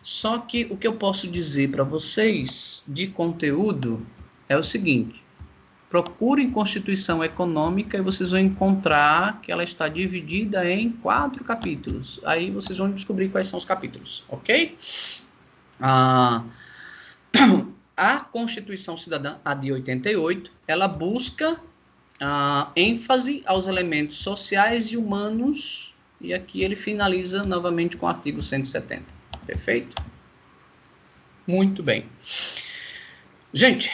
Só que o que eu posso dizer para vocês de conteúdo é o seguinte: procurem Constituição Econômica e vocês vão encontrar que ela está dividida em 4 capítulos. Aí vocês vão descobrir quais são os capítulos, ok? A Constituição Cidadã, a de 88, ela busca ênfase aos elementos sociais e humanos, e aqui ele finaliza novamente com o artigo 170. Perfeito? Muito bem. Gente,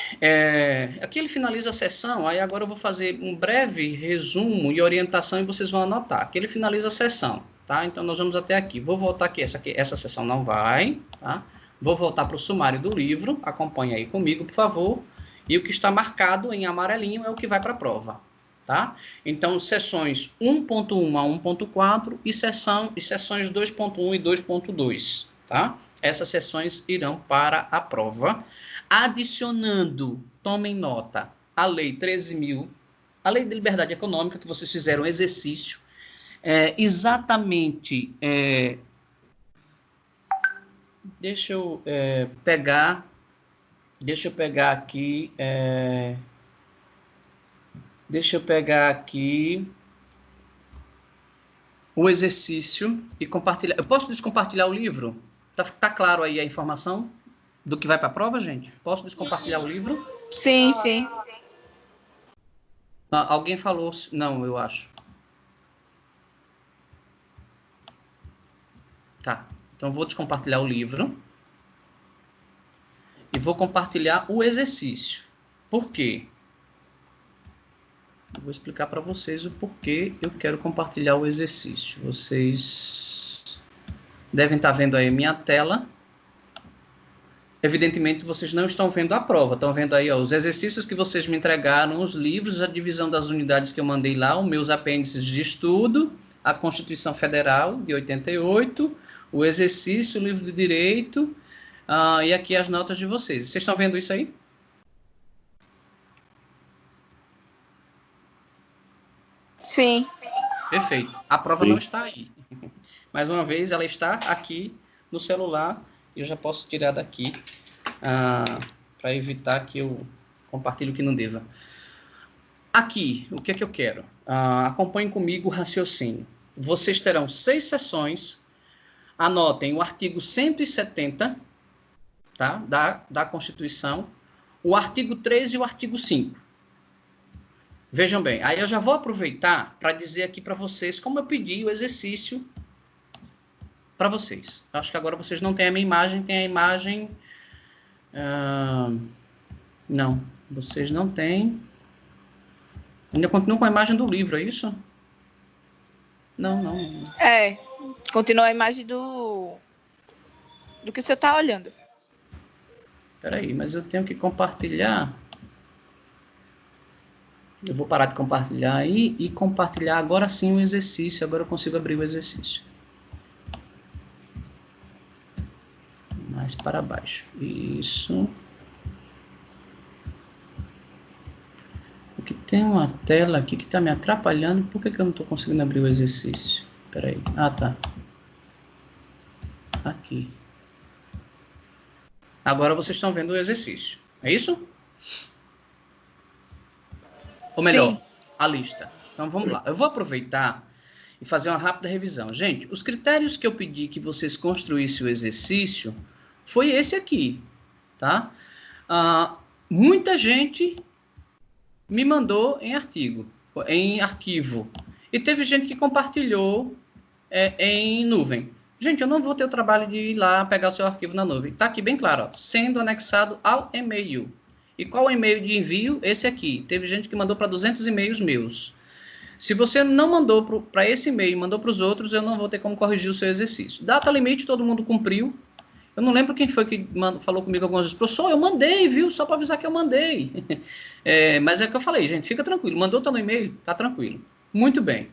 aqui ele finaliza a sessão, aí agora eu vou fazer um breve resumo e orientação e vocês vão anotar. Aqui ele finaliza a sessão, tá? Então nós vamos até aqui. Vou voltar aqui, essa sessão não vai, tá? Vou voltar para o sumário do livro, acompanhe aí comigo, por favor. E o que está marcado em amarelinho é o que vai para a prova, tá? Então, sessões 1.1 a 1.4 e sessões 2.1 e 2.2, tá? Essas sessões irão para a prova, adicionando, tomem nota, a Lei 13.000, a Lei de Liberdade Econômica, que vocês fizeram exercício, exatamente, deixa eu pegar aqui o exercício e compartilhar. Eu posso descompartilhar o livro? Tá claro aí a informação do que vai para a prova, gente? Posso descompartilhar o livro? Sim, sim. Alguém falou... Não, eu acho. Tá. Então, vou descompartilhar o livro. E vou compartilhar o exercício. Por quê? Vou explicar para vocês o porquê eu quero compartilhar o exercício. Vocês devem estar vendo aí minha tela. Evidentemente, vocês não estão vendo a prova. Estão vendo aí os exercícios que vocês me entregaram, os livros, a divisão das unidades que eu mandei lá, os meus apêndices de estudo, a Constituição Federal de 88, o exercício, o livro de Direito, e aqui as notas de vocês. Vocês estão vendo isso aí? Sim. Perfeito. A prova não está aí. Mais uma vez, ela está aqui no celular. Eu já posso tirar daqui para evitar que eu compartilhe o que não deva. Aqui, o que é que eu quero? Acompanhem comigo o raciocínio. Vocês terão 6 sessões. Anotem o artigo 170, tá, da Constituição, o artigo 13 e o artigo 5. Vejam bem, aí eu já vou aproveitar para dizer aqui para vocês como eu pedi o exercício para vocês. Eu acho que agora vocês não têm a minha imagem, tem a imagem Não, vocês não têm. Ainda continuam com a imagem do livro, é isso? Não. Continua a imagem do que você está olhando. Peraí, mas eu tenho que compartilhar. Eu vou parar de compartilhar aí e compartilhar agora sim o exercício. Agora eu consigo abrir o exercício. Mais para baixo. Isso. Porque tem uma tela aqui que está me atrapalhando. Por que eu não estou conseguindo abrir o exercício? Peraí. Tá. Aqui. Agora vocês estão vendo o exercício. É isso? Ou melhor, sim, a lista. Então, vamos lá. Eu vou aproveitar e fazer uma rápida revisão. Gente, os critérios que eu pedi que vocês construíssem o exercício foi esse aqui, tá? Muita gente me mandou em arquivo. E teve gente que compartilhou em nuvem. Gente, eu não vou ter o trabalho de ir lá pegar o seu arquivo na nuvem. Está aqui bem claro, ó, sendo anexado ao e-mail. E qual é o e-mail de envio? Esse aqui. Teve gente que mandou para 200 e-mails meus. Se você não mandou para esse e-mail, mandou para os outros, eu não vou ter como corrigir o seu exercício. Data limite, todo mundo cumpriu. Eu não lembro quem foi que falou comigo algumas vezes. Professor, eu mandei, viu? Só para avisar que eu mandei. Mas é que eu falei, gente, fica tranquilo. Mandou, tá no e-mail? Tá tranquilo. Muito bem.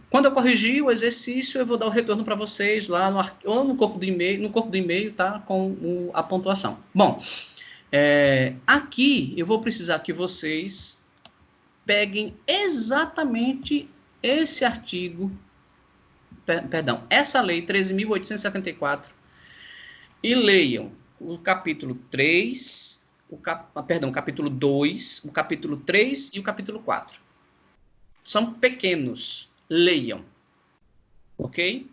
Quando eu corrigir o exercício, eu vou dar o retorno para vocês lá ou no corpo do e-mail, tá? Com a pontuação. Bom, aqui eu vou precisar que vocês peguem exatamente esse artigo, essa lei 13.874 e leiam o capítulo 3, o capítulo 2, o capítulo 3 e o capítulo 4. São pequenos. Leiam, ok?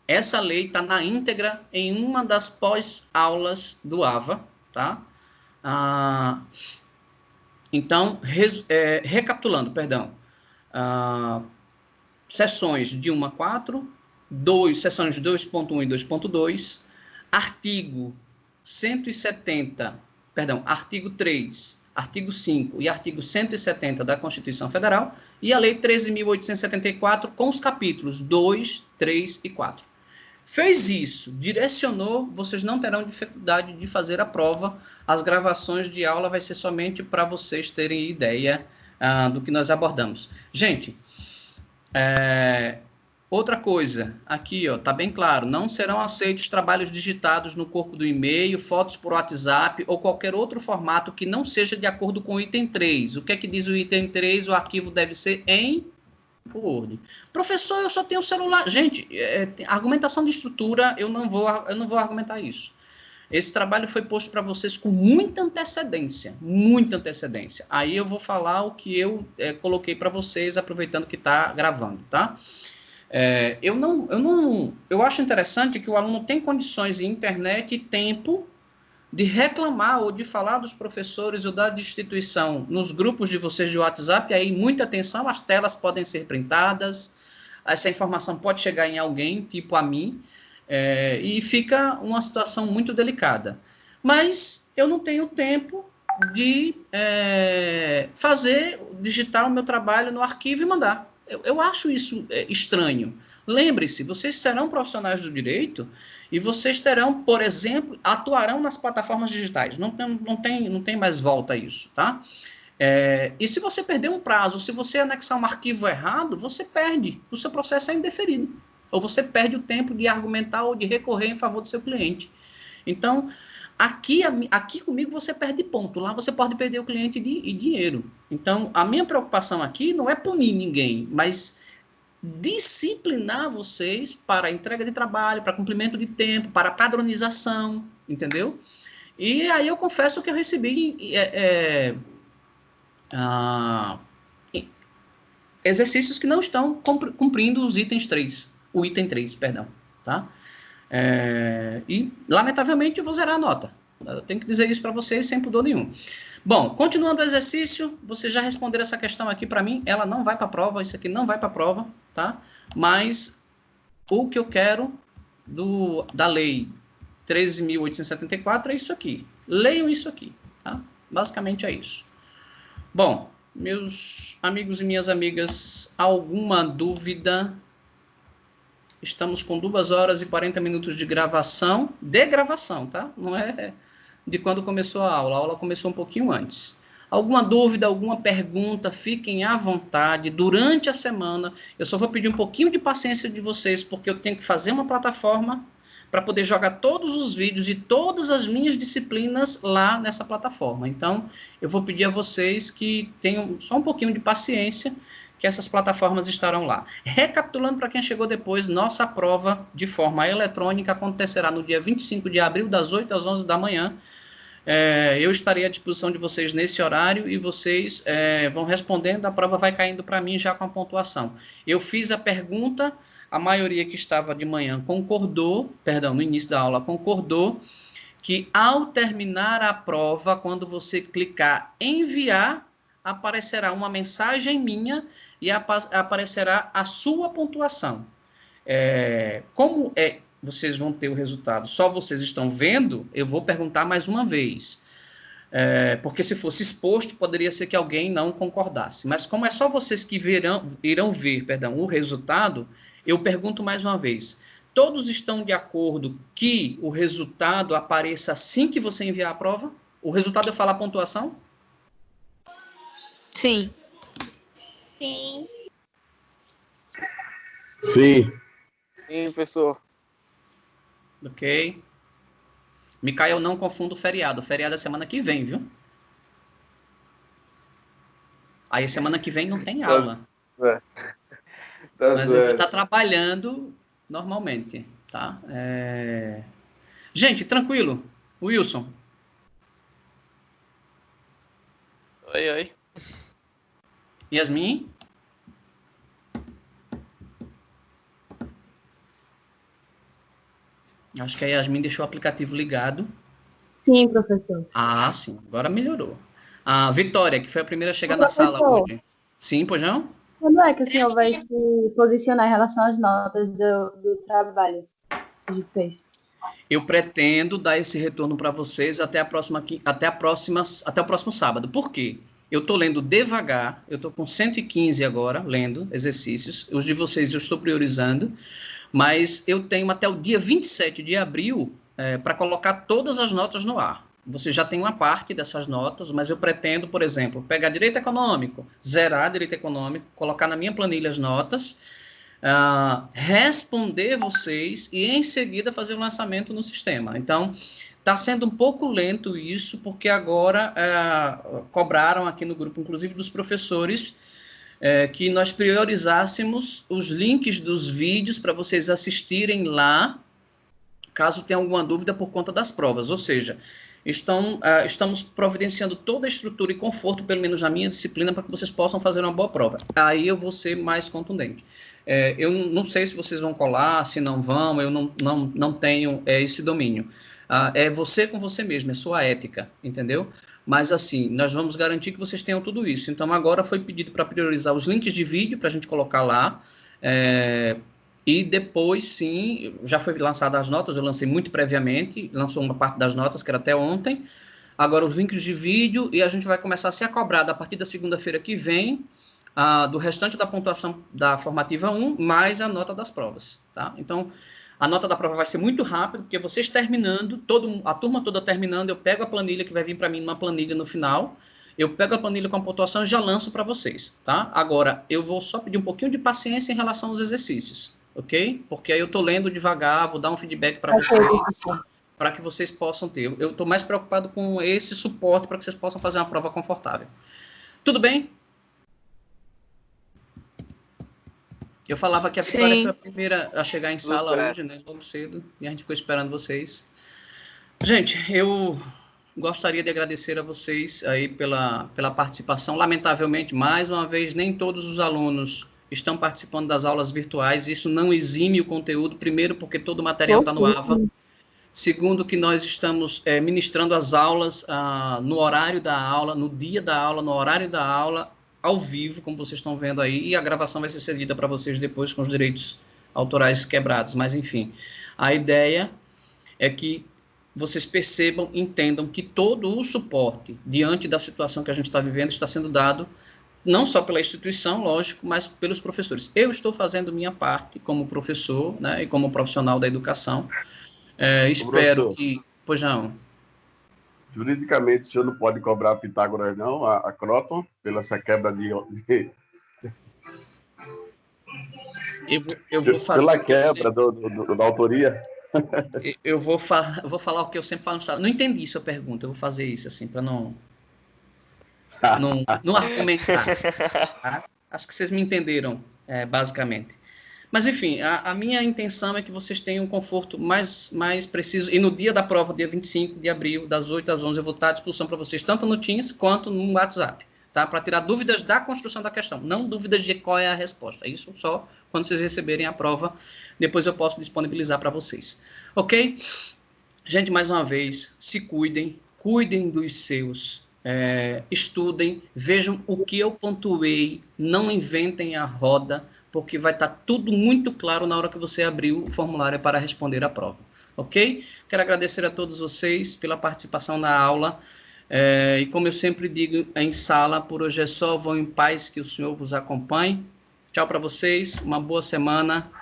Essa lei está na íntegra em uma das pós-aulas do AVA, tá? Então, recapitulando, sessões de 1 a 4, sessões 2.1 e 2.2, artigo 170, artigo 3, artigo 5 e artigo 170 da Constituição Federal e a Lei 13.874 com os capítulos 2, 3 e 4. Fez isso, direcionou, vocês não terão dificuldade de fazer a prova. As gravações de aula vai ser somente para vocês terem ideia do que nós abordamos. Gente, outra coisa, aqui, ó, tá bem claro, não serão aceitos trabalhos digitados no corpo do e-mail, fotos por WhatsApp ou qualquer outro formato que não seja de acordo com o item 3. O que é que diz o item 3? O arquivo deve ser em Word. Professor, eu só tenho celular. Gente, argumentação de estrutura, eu não vou argumentar isso. Esse trabalho foi posto para vocês com muita antecedência, muita antecedência. Aí eu vou falar o que eu coloquei para vocês, aproveitando que está gravando, tá? Eu acho interessante que o aluno tem condições em internet e tempo de reclamar ou de falar dos professores ou da instituição nos grupos de vocês de WhatsApp. Aí, muita atenção, as telas podem ser printadas, essa informação pode chegar em alguém, tipo a mim, e fica uma situação muito delicada. Mas eu não tenho tempo de digitar o meu trabalho no arquivo e mandar. Eu acho isso estranho. Lembre-se, vocês serão profissionais do direito e vocês terão, por exemplo, atuarão nas plataformas digitais. Não tem mais volta a isso, tá? E se você perder um prazo, se você anexar um arquivo errado, você perde. O seu processo é indeferido. Ou você perde o tempo de argumentar ou de recorrer em favor do seu cliente. Então, aqui comigo você perde ponto. Lá você pode perder o cliente e dinheiro. Então, a minha preocupação aqui não é punir ninguém, mas disciplinar vocês para entrega de trabalho, para cumprimento de tempo, para padronização, entendeu? E aí eu confesso que eu recebi exercícios que não estão cumprindo os itens 3, o item 3, perdão, tá? E, lamentavelmente, eu vou zerar a nota. Eu tenho que dizer isso para vocês sem pudor nenhum. Bom, continuando o exercício, vocês já responderam essa questão aqui para mim. Ela não vai para a prova, isso aqui não vai para a prova, tá? Mas o que eu quero da lei 13.874 é isso aqui. Leiam isso aqui, tá? Basicamente é isso. Bom, meus amigos e minhas amigas, alguma dúvida? Estamos com 2 horas e 40 minutos de gravação, tá? Não é de quando começou a aula começou um pouquinho antes. Alguma dúvida, alguma pergunta, fiquem à vontade. Durante a semana, eu só vou pedir um pouquinho de paciência de vocês, porque eu tenho que fazer uma plataforma para poder jogar todos os vídeos de todas as minhas disciplinas lá nessa plataforma. Então, eu vou pedir a vocês que tenham só um pouquinho de paciência, que essas plataformas estarão lá. Recapitulando para quem chegou depois, nossa prova de forma eletrônica acontecerá no dia 25 de abril, das 8 às 11 da manhã. Eu estarei à disposição de vocês nesse horário e vocês vão respondendo, a prova vai caindo para mim já com a pontuação. Eu fiz a pergunta, a maioria que estava de manhã concordou, no início da aula concordou, que ao terminar a prova, quando você clicar enviar, aparecerá uma mensagem minha e aparecerá a sua pontuação. Como vocês vão ter o resultado, só vocês estão vendo, eu vou perguntar mais uma vez. Porque se fosse exposto, poderia ser que alguém não concordasse. Mas como é só vocês que irão ver o resultado, eu pergunto mais uma vez. Todos estão de acordo que o resultado apareça assim que você enviar a prova? O resultado eu falo a pontuação? Sim. Sim. Sim. Sim, professor. Ok. Micael, não confunda o feriado. O feriado é semana que vem, viu? Aí semana que vem não tem aula. Mas eu vou estar trabalhando normalmente, tá? Gente, tranquilo. Wilson. Oi. Yasmin? Acho que a Yasmin deixou o aplicativo ligado. Sim, professor. Ah, sim. Agora melhorou. A Vitória, que foi a primeira a chegar na sala hoje. Sim, pois não? Quando é que o senhor vai se posicionar em relação às notas do trabalho que a gente fez? Eu pretendo dar esse retorno para vocês até o próximo sábado. Por quê? Eu estou lendo devagar, eu estou com 115 agora, lendo exercícios. Os de vocês eu estou priorizando, mas eu tenho até o dia 27 de abril para colocar todas as notas no ar. Você já tem uma parte dessas notas, mas eu pretendo, por exemplo, pegar direito econômico, zerar direito econômico, colocar na minha planilha as notas, responder vocês e, em seguida, fazer o lançamento no sistema. Então, está sendo um pouco lento isso, porque agora cobraram aqui no grupo, inclusive dos professores, que nós priorizássemos os links dos vídeos para vocês assistirem lá, caso tenha alguma dúvida por conta das provas. Ou seja, estamos providenciando toda a estrutura e conforto, pelo menos na minha disciplina, para que vocês possam fazer uma boa prova. Aí eu vou ser mais contundente. Eu não sei se vocês vão colar, se não vão, eu não tenho esse domínio. É você com você mesmo, é sua ética, entendeu? Mas assim, nós vamos garantir que vocês tenham tudo isso. Então agora foi pedido para priorizar os links de vídeo para a gente colocar lá. E depois, sim, já foi lançada as notas, eu lancei muito previamente, lançou uma parte das notas, que era até ontem. Agora os links de vídeo, e a gente vai começar a ser cobrado a partir da segunda-feira que vem, do restante da pontuação da formativa 1, mais a nota das provas, tá? Então, a nota da prova vai ser muito rápido, porque vocês terminando, a turma toda terminando, eu pego a planilha que vai vir para mim numa planilha no final, eu pego a planilha com a pontuação e já lanço para vocês, tá? Agora, eu vou só pedir um pouquinho de paciência em relação aos exercícios, ok? Porque aí eu estou lendo devagar, vou dar um feedback para vocês, para que vocês possam ter. Eu estou mais preocupado com esse suporte para que vocês possam fazer uma prova confortável. Tudo bem? Eu falava que a Vitória foi a primeira a chegar em sala hoje, né? Logo cedo, e a gente ficou esperando vocês. Gente, eu gostaria de agradecer a vocês aí pela participação. Lamentavelmente, mais uma vez, nem todos os alunos estão participando das aulas virtuais. Isso não exime o conteúdo. Primeiro, porque todo o material está no AVA. Segundo, que nós estamos ministrando as aulas no horário da aula, no dia da aula, no horário da aula, ao vivo, como vocês estão vendo aí, e a gravação vai ser cedida para vocês depois com os direitos autorais quebrados, mas enfim. A ideia é que vocês percebam, entendam que todo o suporte diante da situação que a gente está vivendo está sendo dado não só pela instituição, lógico, mas pelos professores. Eu estou fazendo minha parte como professor, né, e como profissional da educação. Espero professor, que... Pois não. juridicamente, o senhor não pode cobrar a Pitágoras, não, a Croton, pela essa quebra de... Eu vou fazer... Pela quebra da autoria? Eu vou falar o que eu sempre falo no estado. Não entendi sua pergunta, eu vou fazer isso, assim, para não argumentar. Tá? Acho que vocês me entenderam, basicamente. Mas, enfim, a minha intenção é que vocês tenham um conforto mais preciso. E no dia da prova, dia 25 de abril, das 8 às 11, eu vou estar à disposição para vocês, tanto no Teams quanto no WhatsApp, tá? Para tirar dúvidas da construção da questão, não dúvidas de qual é a resposta. Isso só quando vocês receberem a prova, depois eu posso disponibilizar para vocês. Ok? Gente, mais uma vez, se cuidem, cuidem dos seus, estudem, vejam o que eu pontuei, não inventem a roda, porque vai estar tudo muito claro na hora que você abrir o formulário para responder a prova. Ok? Quero agradecer a todos vocês pela participação na aula. E como eu sempre digo em sala, por hoje é só, vão em paz, que o Senhor vos acompanhe. Tchau para vocês, uma boa semana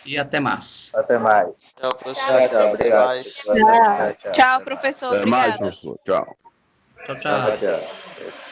e até mais. Até mais. Tchau, professor. Tchau, obrigado. Tchau, professor. Até mais, Obrigada. professor. Tchau. Tchau, tchau. Tchau.